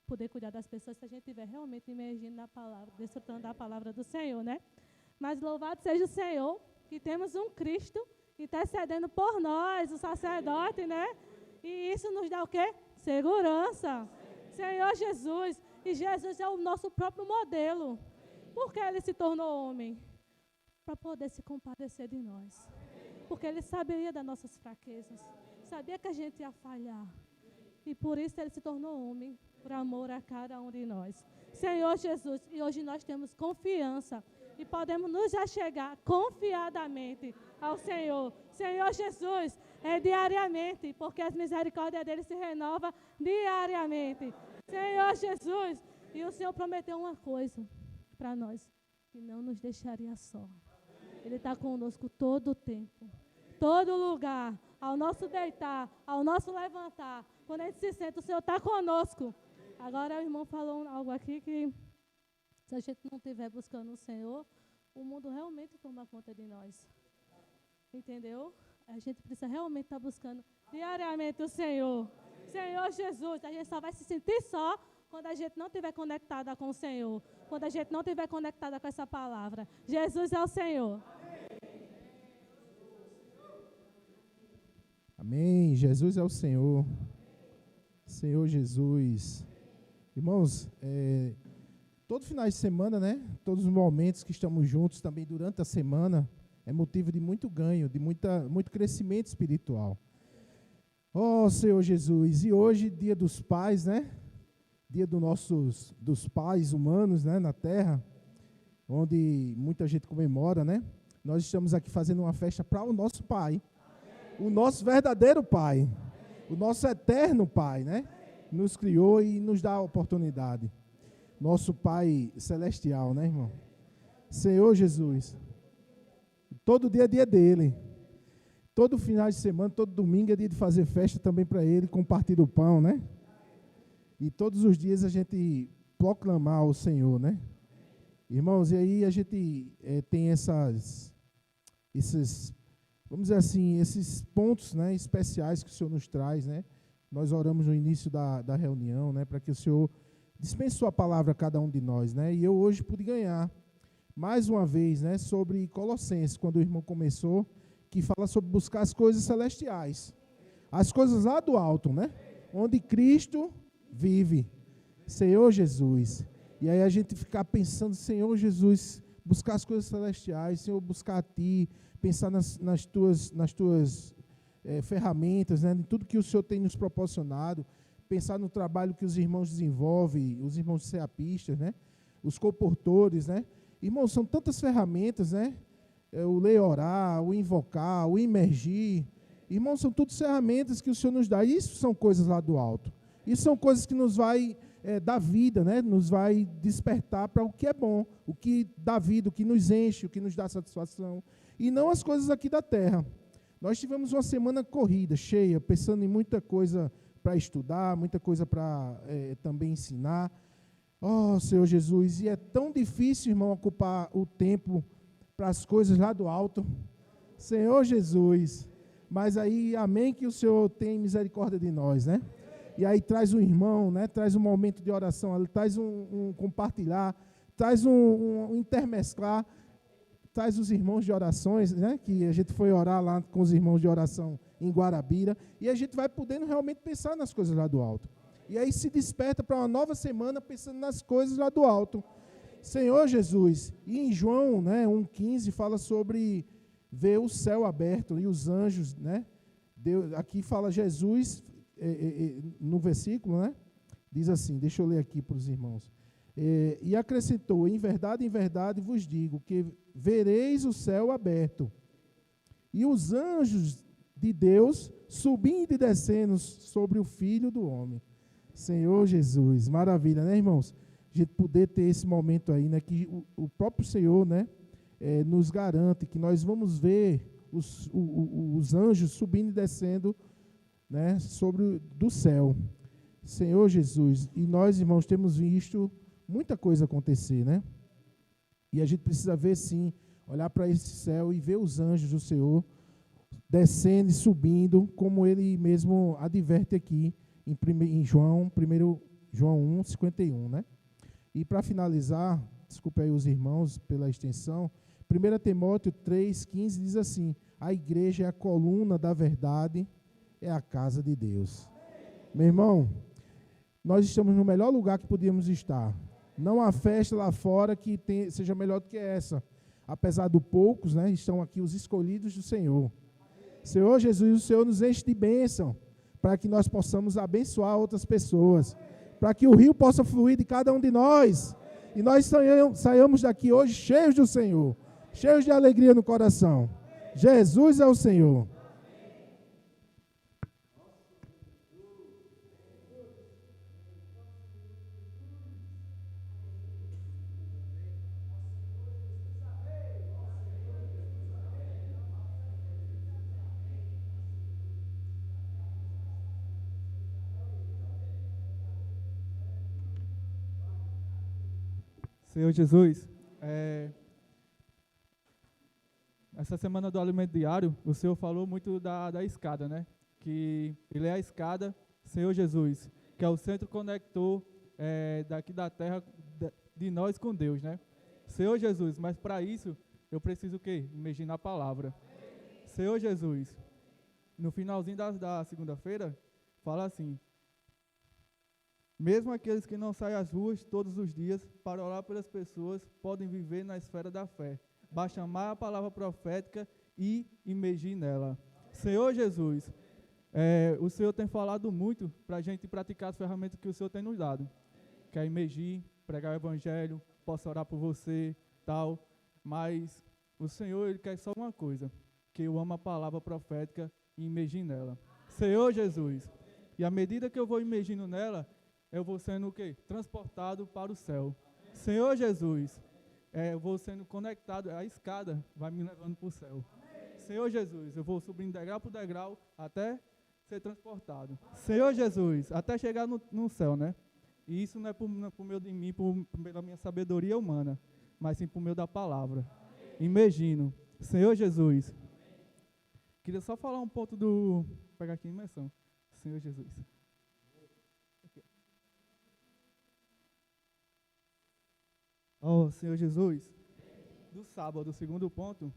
poder cuidar das pessoas se a gente estiver realmente imergindo na palavra, desfrutando da palavra do Senhor, né? Mas louvado seja o Senhor, que temos um Cristo intercedendo por nós, o sacerdote, né? E isso nos dá o quê? Segurança. Senhor Jesus. E Jesus é o nosso próprio modelo. Por que ele se tornou homem? Para poder se compadecer de nós. porque Ele sabia das nossas fraquezas, sabia que a gente ia falhar. E por isso Ele se tornou homem, por amor a cada um de nós. Senhor Jesus, e hoje nós temos confiança e podemos nos achegar confiadamente ao Senhor. Senhor Jesus, é diariamente, porque as misericórdias dele se renovam diariamente. Senhor Jesus, e o Senhor prometeu uma coisa para nós, que não nos deixaria só. Ele está conosco todo o tempo, todo lugar, ao nosso deitar, ao nosso levantar. Quando a gente se senta, o Senhor está conosco. Agora o irmão falou algo aqui que, se a gente não estiver buscando o Senhor, o mundo realmente toma conta de nós. Entendeu? A gente precisa realmente estar buscando diariamente o Senhor. Senhor Jesus, a gente só vai se sentir só quando a gente não estiver conectada com o Senhor. Quando a gente não estiver conectada com essa palavra. Jesus é o Senhor. Amém. Jesus é o Senhor. Senhor Jesus. Irmãos, todo final de semana, né? Todos os momentos que estamos juntos também durante a semana é motivo de muito ganho, de muito crescimento espiritual. Oh, Senhor Jesus, e hoje, dia dos pais, né? Dia dos pais humanos, né? Na Terra, onde muita gente comemora, né? Nós estamos aqui fazendo uma festa para o nosso Pai, o nosso verdadeiro Pai, o nosso eterno Pai, né? Nos criou e nos dá a oportunidade. Nosso Pai Celestial, né, irmão? Senhor Jesus, todo dia é dia dele. Todo final de semana, todo domingo é dia de fazer festa também para ele, compartilhar o pão, né? E todos os dias a gente proclamar o Senhor, né? Irmãos, e aí a gente tem esses, vamos dizer assim, esses pontos, né, especiais que o Senhor nos traz, né? Nós oramos no início da reunião, né, para que o Senhor dispense sua palavra a cada um de nós, né? E eu hoje pude ganhar, mais uma vez, né, sobre Colossenses, quando o irmão começou, que fala sobre buscar as coisas celestiais, as coisas lá do alto, né? Onde Cristo vive, Senhor Jesus. E aí a gente ficar pensando, Senhor Jesus, buscar as coisas celestiais, Senhor, buscar a Ti, pensar nas tuas ferramentas, né? Em tudo que o Senhor tem nos proporcionado, pensar no trabalho que os irmãos desenvolvem, os irmãos seapistas, né? Os comportores, né? Irmãos, são tantas ferramentas, né? O ler, orar, o invocar, o imergir. Irmãos, são tudo ferramentas que o Senhor nos dá. Isso são coisas lá do alto. Isso são coisas que nos vai dar vida, né? Nos vai despertar para o que é bom, o que dá vida, o que nos enche, o que nos dá satisfação. E não as coisas aqui da terra. Nós tivemos uma semana corrida, cheia, pensando em muita coisa para estudar, muita coisa para também ensinar. Oh, Senhor Jesus, e é tão difícil, irmão, ocupar o tempo para as coisas lá do alto. Senhor Jesus, mas aí, amém, que o Senhor tem misericórdia de nós, né? E aí traz um irmão, né? Traz um momento de oração, traz um compartilhar, traz um intermesclar, traz os irmãos de orações, né? Que a gente foi orar lá com os irmãos de oração em Guarabira, e a gente vai podendo realmente pensar nas coisas lá do alto. E aí se desperta para uma nova semana pensando nas coisas lá do alto. Senhor Jesus, e em João, né, 1,15 fala sobre ver o céu aberto e os anjos, né? Deus, aqui fala Jesus, no versículo, né? Diz assim, deixa eu ler aqui para os irmãos. E acrescentou, em verdade vos digo, que vereis o céu aberto e os anjos de Deus subindo e descendo sobre o Filho do Homem. Senhor Jesus, maravilha, né, irmãos? A gente poder ter esse momento aí, né, que o próprio Senhor, né, nos garante que nós vamos ver os anjos subindo e descendo, né, do céu. Senhor Jesus, e nós, irmãos, temos visto muita coisa acontecer, né? E a gente precisa ver, sim, olhar para esse céu e ver os anjos do Senhor descendo e subindo, como Ele mesmo adverte aqui em João 1:51, né? E para finalizar, desculpe aí os irmãos pela extensão, 1 Timóteo 3,15 diz assim, a igreja é a coluna da verdade, é a casa de Deus. Meu irmão, nós estamos no melhor lugar que podíamos estar. Não há festa lá fora que seja melhor do que essa. Apesar do poucos, né, estão aqui os escolhidos do Senhor. Senhor Jesus, o Senhor nos enche de bênção, para que nós possamos abençoar outras pessoas, para que o rio possa fluir de cada um de nós, e nós saiamos daqui hoje cheios do Senhor, cheios de alegria no coração. Jesus é o Senhor. Senhor Jesus, essa semana do alimento diário, o Senhor falou muito da escada, né? Que Ele é a escada, Senhor Jesus, que é o centro conector daqui da terra, de nós com Deus, né? Senhor Jesus, mas para isso, eu preciso o quê? Imergir na palavra. Senhor Jesus, no finalzinho da segunda-feira, fala assim: mesmo aqueles que não saem às ruas todos os dias para orar pelas pessoas podem viver na esfera da fé. Basta amar a palavra profética e imergir nela. Senhor Jesus, o Senhor tem falado muito para a gente praticar as ferramentas que o Senhor tem nos dado. Que é imergir, pregar o evangelho, posso orar por você, tal. Mas o Senhor, Ele quer só uma coisa: que eu amo a palavra profética e imergir nela. Senhor Jesus, e à medida que eu vou imergindo nela, eu vou sendo o quê? Transportado para o céu. Senhor Jesus, eu vou sendo conectado, a escada vai me levando para o céu. Senhor Jesus, eu vou subindo degrau por degrau até ser transportado. Senhor Jesus, até chegar no céu, né? E isso não é por meio de mim, pela minha sabedoria humana, mas sim por meio da palavra. Imergindo. Senhor Jesus, queria só falar um ponto do... Vou pegar aqui a imersão. Senhor Jesus. Oh, Senhor Jesus, do sábado, o segundo ponto,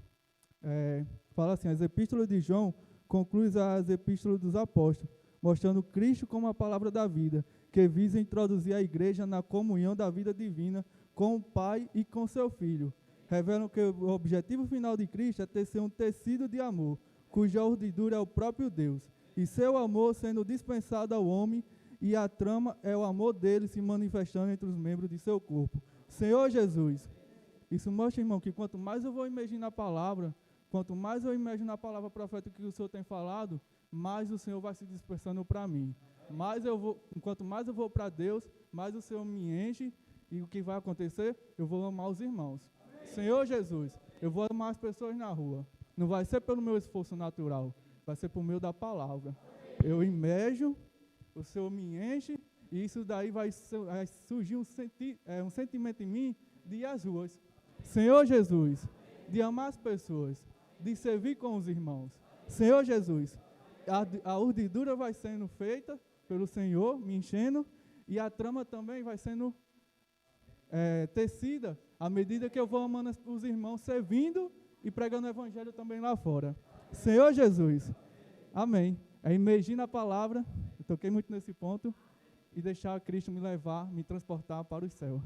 fala assim: as epístolas de João concluem as epístolas dos apóstolos, mostrando Cristo como a palavra da vida, que visa introduzir a igreja na comunhão da vida divina com o Pai e com seu Filho. Revelam que o objetivo final de Cristo é tecer um tecido de amor, cuja urdidura é o próprio Deus, e seu amor sendo dispensado ao homem, e a trama é o amor dele se manifestando entre os membros de seu corpo. Senhor Jesus, isso mostra, irmão, que quanto mais eu vou imergir na palavra, quanto mais eu imergir na palavra profética que o Senhor tem falado, mais o Senhor vai se dispersando para mim. Quanto mais eu vou para Deus, mais o Senhor me enche, e o que vai acontecer? Eu vou amar os irmãos. Senhor Jesus, eu vou amar as pessoas na rua. Não vai ser pelo meu esforço natural, vai ser por meio da palavra. Eu imerjo, o Senhor me enche, e isso daí vai surgir um sentimento em mim de ir às ruas. Senhor Jesus, de amar as pessoas, de servir com os irmãos. Senhor Jesus, a urdidura vai sendo feita pelo Senhor, me enchendo, e a trama também vai sendo tecida à medida que eu vou amando os irmãos, servindo e pregando o evangelho também lá fora. Senhor Jesus, amém. É imergir na palavra, eu toquei muito nesse ponto, e deixar Cristo me levar, me transportar para o céu,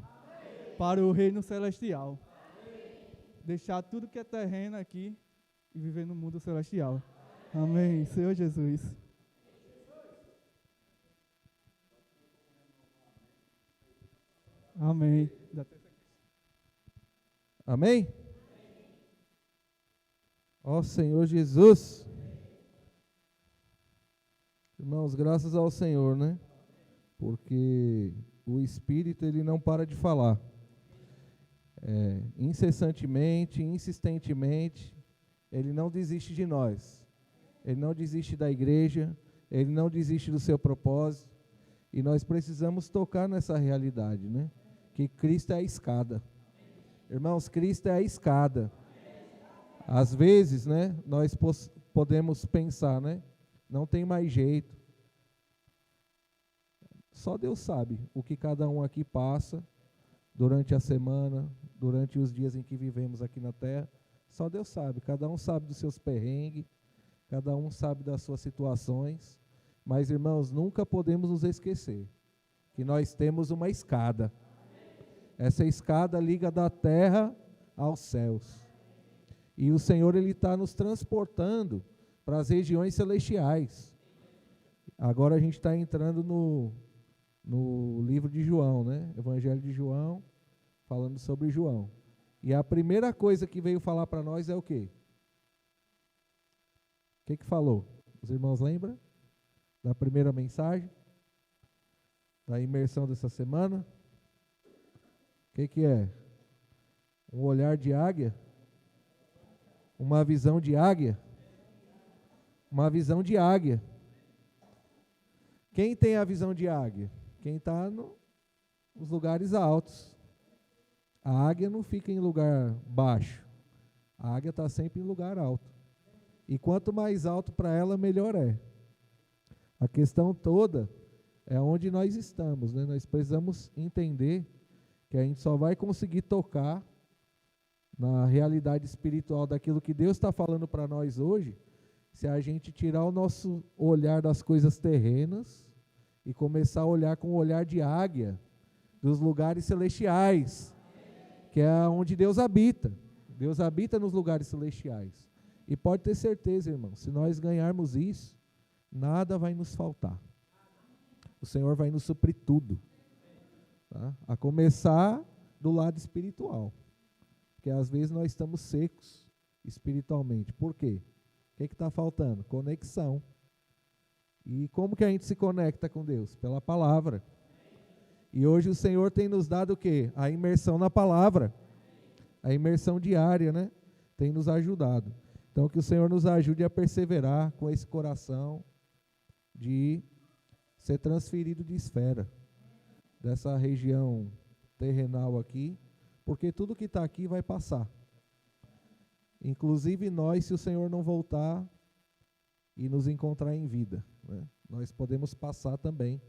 para o reino celestial. Deixar tudo que é terreno aqui e viver no mundo celestial. Amém. Senhor Jesus. Amém. Amém? Ó Senhor Jesus. Irmãos, graças ao Senhor, né? Porque o Espírito, ele não para de falar. Incessantemente, insistentemente, ele não desiste de nós. Ele não desiste da igreja, ele não desiste do seu propósito. E nós precisamos tocar nessa realidade, né? Que Cristo é a escada. Irmãos, Cristo é a escada. Às vezes, né, nós podemos pensar, né? Não tem mais jeito. Só Deus sabe o que cada um aqui passa durante a semana, durante os dias em que vivemos aqui na terra. Só Deus sabe. Cada um sabe dos seus perrengues, cada um sabe das suas situações. Mas, irmãos, nunca podemos nos esquecer que nós temos uma escada. Essa escada liga da terra aos céus. E o Senhor, Ele está nos transportando para as regiões celestiais. Agora a gente está entrando no livro de João, né? Evangelho de João, falando sobre João. E a primeira coisa que veio falar para nós é o quê? O que falou? Os irmãos lembram da primeira mensagem? Da imersão dessa semana? O que é? Um olhar de águia? Uma visão de águia? Uma visão de águia. Quem tem a visão de águia? Quem está nos lugares altos. A águia não fica em lugar baixo. A águia está sempre em lugar alto. E quanto mais alto para ela, melhor é. A questão toda é onde nós estamos, né? Nós precisamos entender que a gente só vai conseguir tocar na realidade espiritual daquilo que Deus está falando para nós hoje, se a gente tirar o nosso olhar das coisas terrenas e começar a olhar com o olhar de águia dos lugares celestiais, que é onde Deus habita. Deus habita nos lugares celestiais. E pode ter certeza, irmão, se nós ganharmos isso, nada vai nos faltar. O Senhor vai nos suprir tudo. Tá? A começar do lado espiritual. Porque às vezes nós estamos secos espiritualmente. Por quê? O que está faltando? Conexão. E como que a gente se conecta com Deus? Pela palavra. E hoje o Senhor tem nos dado o quê? A imersão na palavra. A imersão diária, né? Tem nos ajudado. Então que o Senhor nos ajude a perseverar com esse coração de ser transferido de esfera. Dessa região terrenal aqui. Porque tudo que está aqui vai passar. Inclusive nós, se o Senhor não voltar e nos encontrar em vida, né? Nós podemos passar também,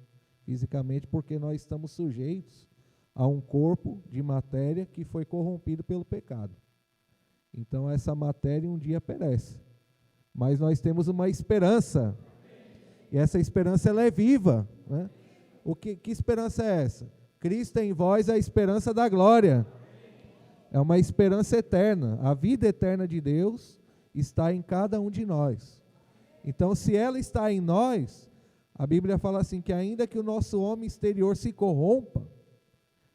fisicamente, porque nós estamos sujeitos a um corpo de matéria que foi corrompido pelo pecado. Então essa matéria um dia perece. Mas nós temos uma esperança. E essa esperança ela é viva, né? Que esperança é essa? Cristo em vós é a esperança da glória. É uma esperança eterna. A vida eterna de Deus está em cada um de nós. Então, se ela está em nós, a Bíblia fala assim, que ainda que o nosso homem exterior se corrompa,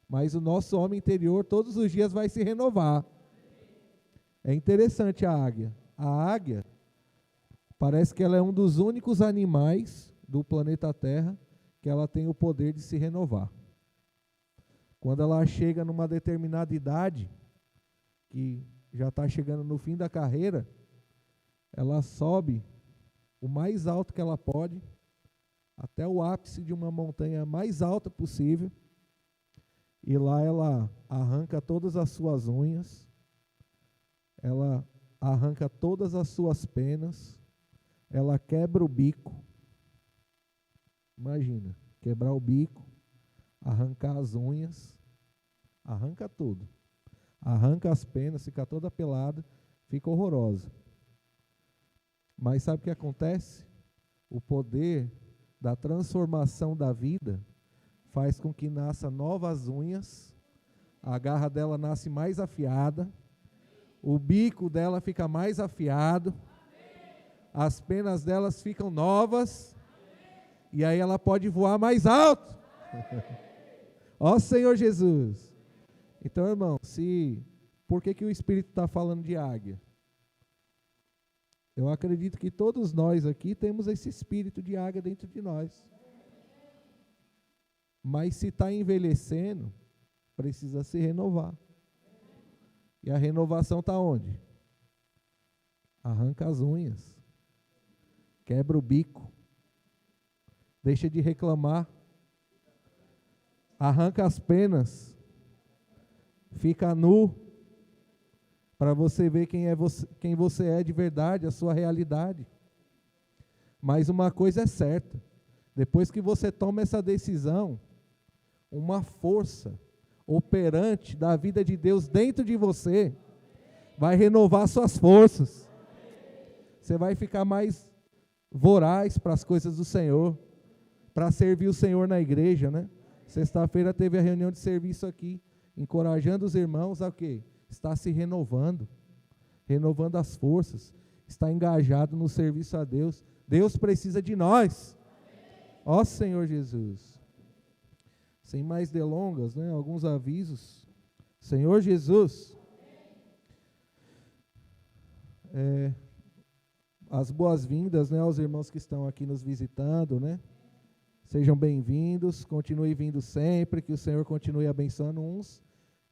mas o nosso homem interior todos os dias vai se renovar. É interessante a águia. A águia, parece que ela é um dos únicos animais do planeta Terra que ela tem o poder de se renovar. Quando ela chega numa determinada idade, que já está chegando no fim da carreira, ela sobe o mais alto que ela pode, até o ápice de uma montanha mais alta possível, e lá ela arranca todas as suas unhas, ela arranca todas as suas penas, ela quebra o bico. Imagina, quebrar o bico, arrancar as unhas, arranca tudo. Arranca as penas, fica toda pelada, fica horrorosa. Mas sabe o que acontece? O poder da transformação da vida faz com que nasça novas unhas, a garra dela nasce mais afiada, o bico dela fica mais afiado, as penas delas ficam novas, e aí ela pode voar mais alto. Ó Senhor Jesus! Então, irmão, por que o Espírito está falando de águia? Eu acredito que todos nós aqui temos esse espírito de águia dentro de nós. Mas se está envelhecendo, precisa se renovar. E a renovação está onde? Arranca as unhas, quebra o bico, deixa de reclamar, arranca as penas, fica nu, para você ver quem você é de verdade, a sua realidade. Mas uma coisa é certa, depois que você toma essa decisão, uma força operante da vida de Deus dentro de você vai renovar suas forças. Você vai ficar mais voraz para as coisas do Senhor, para servir o Senhor na igreja, né? Sexta-feira teve a reunião de serviço aqui, encorajando os irmãos a quê? Está se renovando, renovando as forças. está engajado no serviço a Deus. Deus precisa de nós. Ó Senhor Jesus. Sem mais delongas, né? Alguns avisos. Senhor Jesus. As boas-vindas, né, aos irmãos que estão aqui nos visitando, né? Sejam bem-vindos, continue vindo sempre, que o Senhor continue abençoando uns.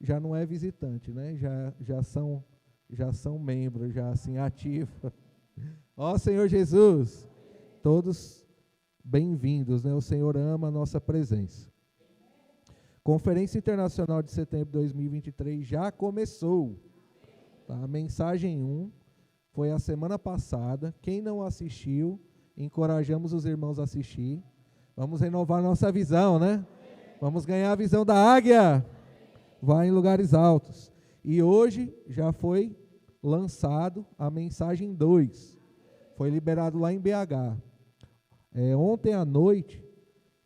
Já não é visitante, né? Já são membros, já assim, ativos. Ó Senhor Jesus, todos bem-vindos, né? O Senhor ama a nossa presença. Conferência Internacional de Setembro de 2023 já começou. Tá? A mensagem 1 foi a semana passada. Quem não assistiu, encorajamos os irmãos a assistir. Vamos renovar nossa visão, né? Vamos ganhar a visão da águia. Vai em lugares altos. E hoje já foi lançado a mensagem 2. Foi liberado lá em BH. Ontem à noite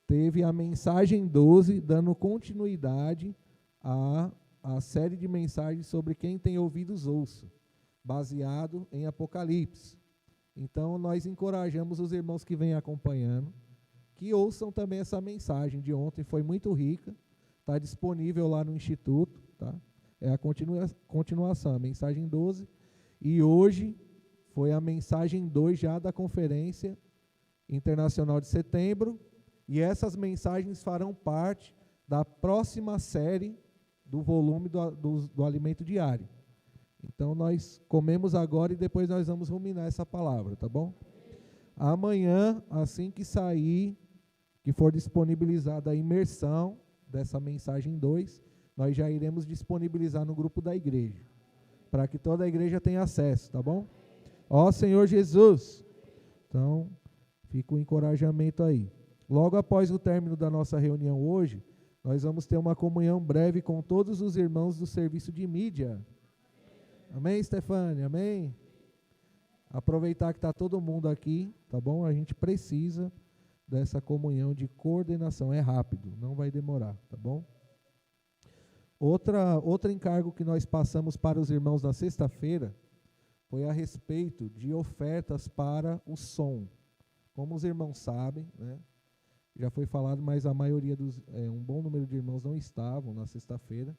teve a mensagem 12, dando continuidade à série de mensagens sobre quem tem ouvidos ouça, baseado em Apocalipse. Então nós encorajamos os irmãos que vêm acompanhando, que ouçam também essa mensagem de ontem, foi muito rica, está disponível lá no Instituto, tá? É a continuação, a mensagem 12, e hoje foi a mensagem 2 já da Conferência Internacional de Setembro, e essas mensagens farão parte da próxima série do volume do alimento diário. Então nós comemos agora e depois nós vamos ruminar essa palavra, tá bom? Amanhã, assim que sair, que for disponibilizada a imersão dessa mensagem 2, nós já iremos disponibilizar no grupo da igreja, para que toda a igreja tenha acesso, tá bom? Ó Senhor Jesus! Então, fica o encorajamento aí. Logo após o término da nossa reunião hoje, nós vamos ter uma comunhão breve com todos os irmãos do serviço de mídia. Amém, Stefânia? Amém? Aproveitar que está todo mundo aqui, tá bom? A gente precisa dessa comunhão de coordenação. É rápido, não vai demorar, tá bom? Outro encargo que nós passamos para os irmãos na sexta-feira foi a respeito de ofertas para o som. Como os irmãos sabem, né? Já foi falado, mas a maioria um bom número de irmãos não estavam na sexta-feira.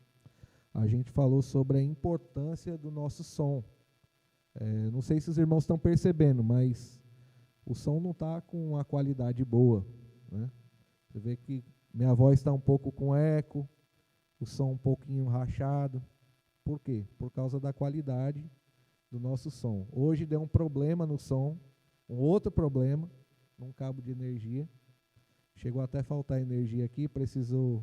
A gente falou sobre a importância do nosso som. Não sei se os irmãos estão percebendo, mas o som não está com uma qualidade boa, né? Você vê que minha voz está um pouco com eco, o som um pouquinho rachado. Por quê? Por causa da qualidade do nosso som. Hoje deu um problema no som, um outro problema, num cabo de energia. Chegou até a faltar energia aqui, precisou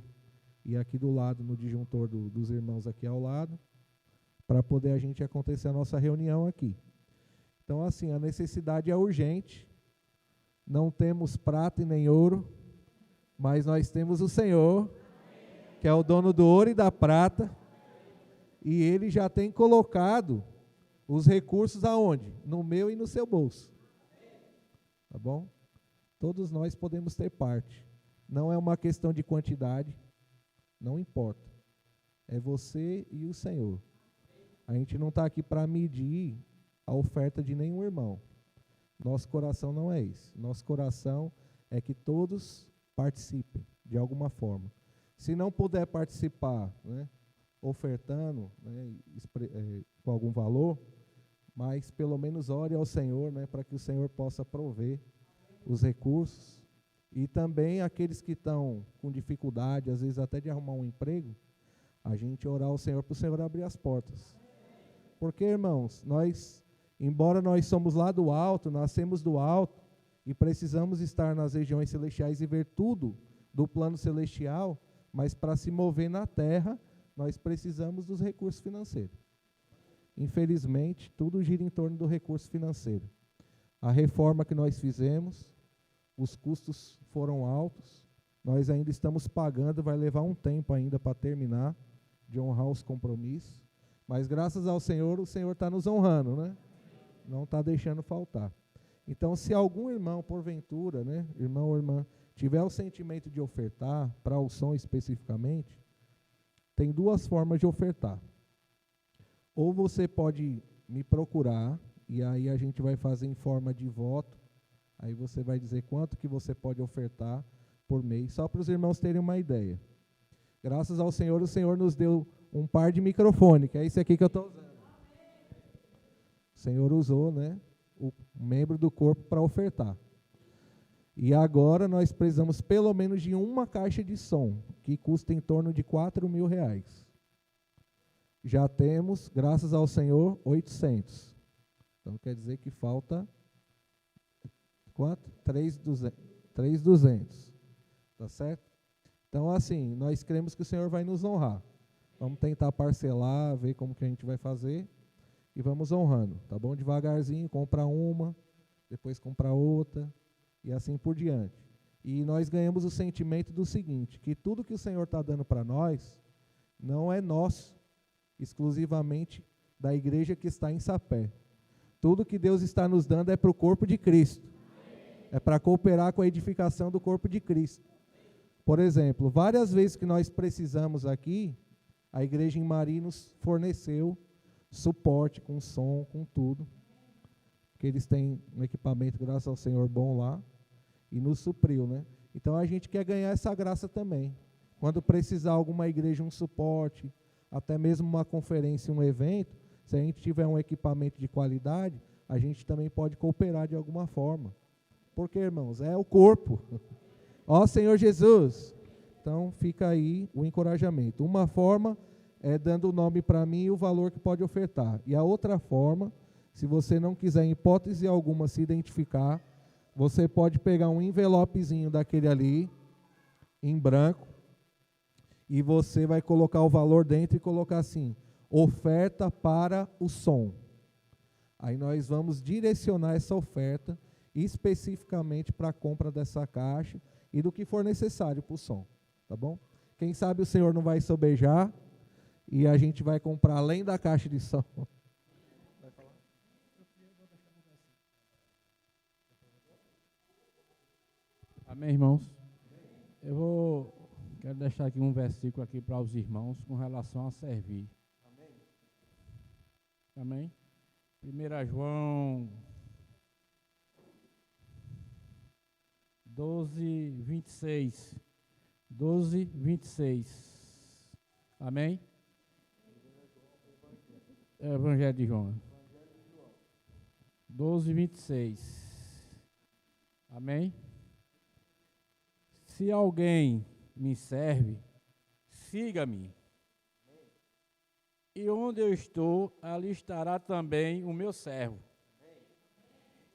ir aqui do lado, no disjuntor dos irmãos aqui ao lado, para poder a gente acontecer a nossa reunião aqui. Então, assim, a necessidade é urgente. Não temos prata e nem ouro, mas nós temos o Senhor, que é o dono do ouro e da prata, e Ele já tem colocado os recursos aonde? No meu e no seu bolso. Tá bom? Todos nós podemos ter parte. Não é uma questão de quantidade, não importa. É você e o Senhor. A gente não está aqui para medir a oferta de nenhum irmão. Nosso coração não é esse. Nosso coração é que todos participem de alguma forma. Se não puder participar, né, ofertando, né, com algum valor, mas pelo menos ore ao Senhor, né, para que o Senhor possa prover os recursos, e também aqueles que estão com dificuldade, às vezes até de arrumar um emprego, a gente orar ao Senhor para o Senhor abrir as portas. Porque, irmãos, embora nós somos lá do alto, nascemos do alto, e precisamos estar nas regiões celestiais e ver tudo do plano celestial, mas para se mover na terra, nós precisamos dos recursos financeiros. Infelizmente, tudo gira em torno do recurso financeiro. A reforma que nós fizemos, os custos foram altos, nós ainda estamos pagando, vai levar um tempo ainda para terminar de honrar os compromissos, mas graças ao Senhor, o Senhor está nos honrando, né? Não está deixando faltar. Então, se algum irmão, porventura, né, irmão ou irmã, tiver o sentimento de ofertar, para o som especificamente, tem duas formas de ofertar. Ou você pode me procurar, e aí a gente vai fazer em forma de voto. Aí você vai dizer quanto que você pode ofertar por mês, só para os irmãos terem uma ideia. Graças ao Senhor, o Senhor nos deu um par de microfone, que é esse aqui que eu estou usando. O Senhor usou, né, o membro do corpo para ofertar. E agora nós precisamos pelo menos de uma caixa de som, que custa em torno de R$4.000. Já temos, graças ao Senhor, 800. Então quer dizer que falta quanto? 3.200. Tá certo? Então assim, nós cremos que o Senhor vai nos honrar. Vamos tentar parcelar, ver como que a gente vai fazer e vamos honrando, tá bom? Devagarzinho, compra uma, depois compra outra e assim por diante. E nós ganhamos o sentimento do seguinte, que tudo que o Senhor está dando para nós não é nosso, exclusivamente da igreja que está em Sapé. Tudo que Deus está nos dando é para o corpo de Cristo. É para cooperar com a edificação do corpo de Cristo. Por exemplo, várias vezes que nós precisamos aqui, a igreja em Mari nos forneceu suporte com som, com tudo. Porque eles têm um equipamento, graças ao Senhor, bom lá. E nos supriu, né? Então a gente quer ganhar essa graça também. Quando precisar alguma igreja, um suporte, até mesmo uma conferência, um evento, se a gente tiver um equipamento de qualidade, a gente também pode cooperar de alguma forma. Porque, irmãos, é o corpo. Ó Senhor Jesus. Então fica aí o encorajamento. Uma forma é dando o nome para mim e o valor que pode ofertar. E a outra forma, se você não quiser em hipótese alguma se identificar, você pode pegar um envelopezinho daquele ali, em branco, e você vai colocar o valor dentro e colocar assim, oferta para o som. Aí nós vamos direcionar essa oferta especificamente para a compra dessa caixa e do que for necessário para o som, tá bom? Quem sabe o Senhor não vai sobejar e a gente vai comprar além da caixa de som. Amém, irmãos? Quero deixar aqui um versículo aqui para os irmãos com relação a servir. Amém? 1 João 12:26. 12:26. Amém? Evangelho de João. 12:26. Amém? Se alguém me serve, siga-me. E onde eu estou, ali estará também o meu servo.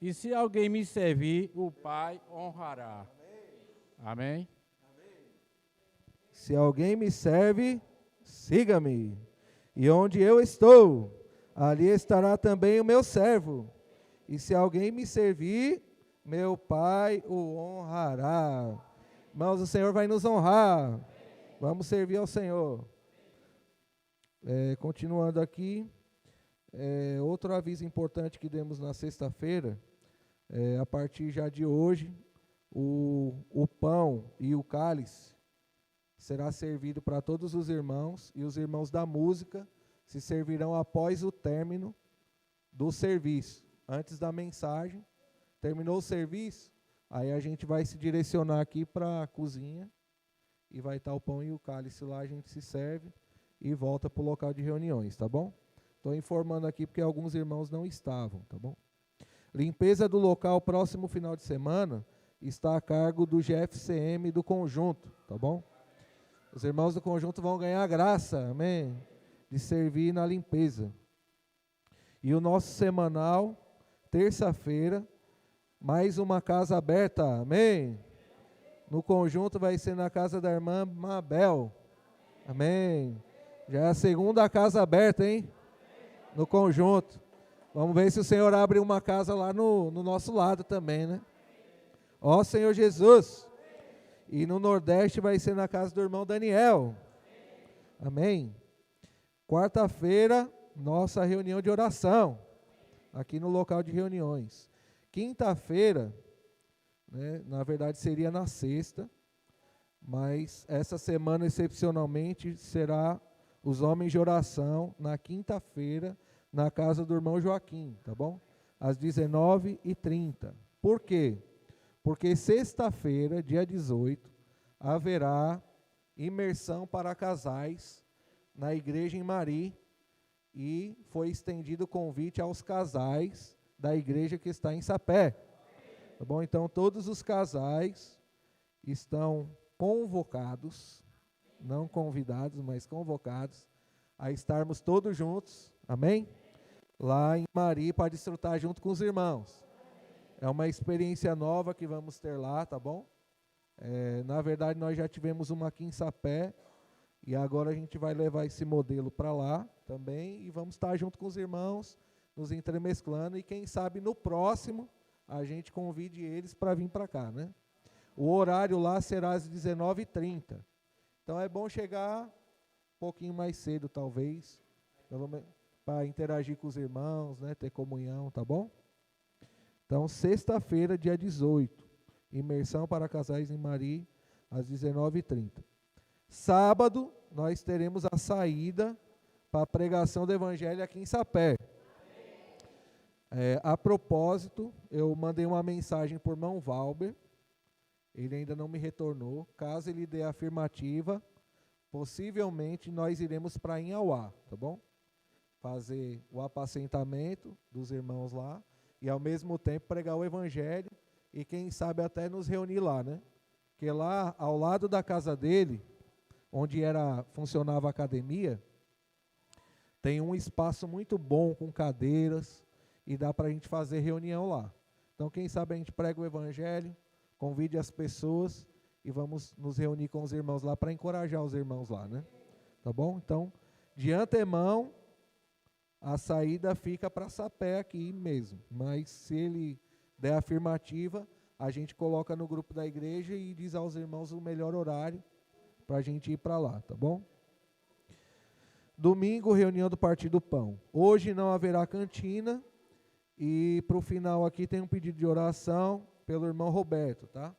E se alguém me servir, o Pai honrará. Amém? Se alguém me serve, siga-me. E onde eu estou, ali estará também o meu servo. E se alguém me servir, meu Pai o honrará. Irmãos, o Senhor vai nos honrar. Vamos servir ao Senhor. Continuando aqui, outro aviso importante que demos na sexta-feira, a partir já de hoje, o pão e o cálice será servido para todos os irmãos, e os irmãos da música se servirão após o término do serviço, antes da mensagem. Terminou o serviço, aí a gente vai se direcionar aqui para a cozinha, e vai estar o pão e o cálice lá, a gente se serve e volta para o local de reuniões, tá bom? Estou informando aqui porque alguns irmãos não estavam, tá bom? Limpeza do local próximo final de semana está a cargo do GFCM do conjunto, tá bom? Os irmãos do conjunto vão ganhar a graça, amém? De servir na limpeza. E o nosso semanal, terça-feira, mais uma casa aberta, amém? No conjunto vai ser na casa da irmã Mabel, amém? Já é a segunda casa aberta, hein? No conjunto. Vamos ver se o Senhor abre uma casa lá no nosso lado também, né? Ó Senhor Jesus. E no Nordeste vai ser na casa do irmão Daniel. Amém? Quarta-feira, nossa reunião de oração. Aqui no local de reuniões. Quinta-feira, né, na verdade seria na sexta, mas essa semana excepcionalmente será os homens de oração na quinta-feira na casa do irmão Joaquim, tá bom? às 19h30. Por quê? Porque sexta-feira, dia 18, haverá imersão para casais na igreja em Mari, e foi estendido o convite aos casais da igreja que está em Sapé. Tá bom? Então, todos os casais estão convocados, não convidados, mas convocados, a estarmos todos juntos, amém? Lá em Mari, para desfrutar junto com os irmãos. É uma experiência nova que vamos ter lá, tá bom? Na verdade, nós já tivemos uma aqui em Sapé, e agora a gente vai levar esse modelo para lá também, e vamos estar junto com os irmãos, nos entremesclando, e quem sabe no próximo a gente convide eles para vir para cá, né? O horário lá será às 19h30. Então é bom chegar um pouquinho mais cedo, talvez, para interagir com os irmãos, né? Ter comunhão, tá bom? Então, sexta-feira, dia 18, imersão para casais em Mari, às 19h30. Sábado, nós teremos a saída para a pregação do Evangelho aqui em Sapé. A propósito, eu mandei uma mensagem por irmão Valber, ele ainda não me retornou. Caso ele dê a afirmativa, possivelmente nós iremos para Inhauá, tá bom? Fazer o apacentamento dos irmãos lá e ao mesmo tempo pregar o Evangelho e quem sabe até nos reunir lá, né? Porque lá ao lado da casa dele, onde funcionava a academia, tem um espaço muito bom com cadeiras e dá para a gente fazer reunião lá. Então quem sabe a gente prega o Evangelho, convide as pessoas e vamos nos reunir com os irmãos lá para encorajar os irmãos lá, né? Tá bom? Então, de antemão, a saída fica para Sapé aqui mesmo. Mas se ele der a afirmativa, a gente coloca no grupo da igreja e diz aos irmãos o melhor horário para a gente ir para lá, tá bom? Domingo, reunião do Partido Pão. Hoje não haverá cantina e para o final aqui tem um pedido de oração pelo irmão Roberto, tá?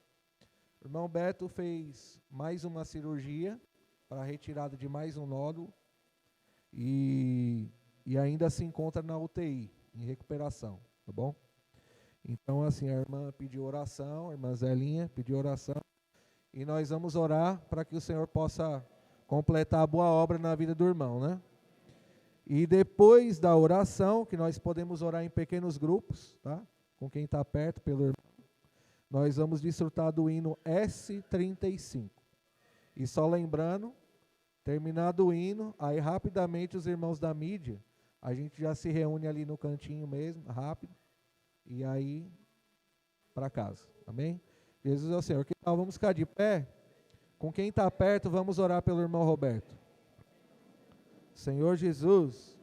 O irmão Beto fez mais uma cirurgia para a retirada de mais um nódulo e ainda se encontra na UTI, em recuperação, tá bom? Então, assim, a irmã pediu oração, a irmã Zelinha pediu oração, e nós vamos orar para que o Senhor possa completar a boa obra na vida do irmão, né? E depois da oração, que nós podemos orar em pequenos grupos, tá? Com quem está perto, pelo irmão, nós vamos desfrutar do hino S35. E só lembrando, terminado o hino, aí rapidamente os irmãos da mídia, a gente já se reúne ali no cantinho mesmo, rápido, e aí para casa, amém? Jesus é o Senhor. Que tal? Vamos ficar de pé? Com quem está perto, vamos orar pelo irmão Roberto. Senhor Jesus,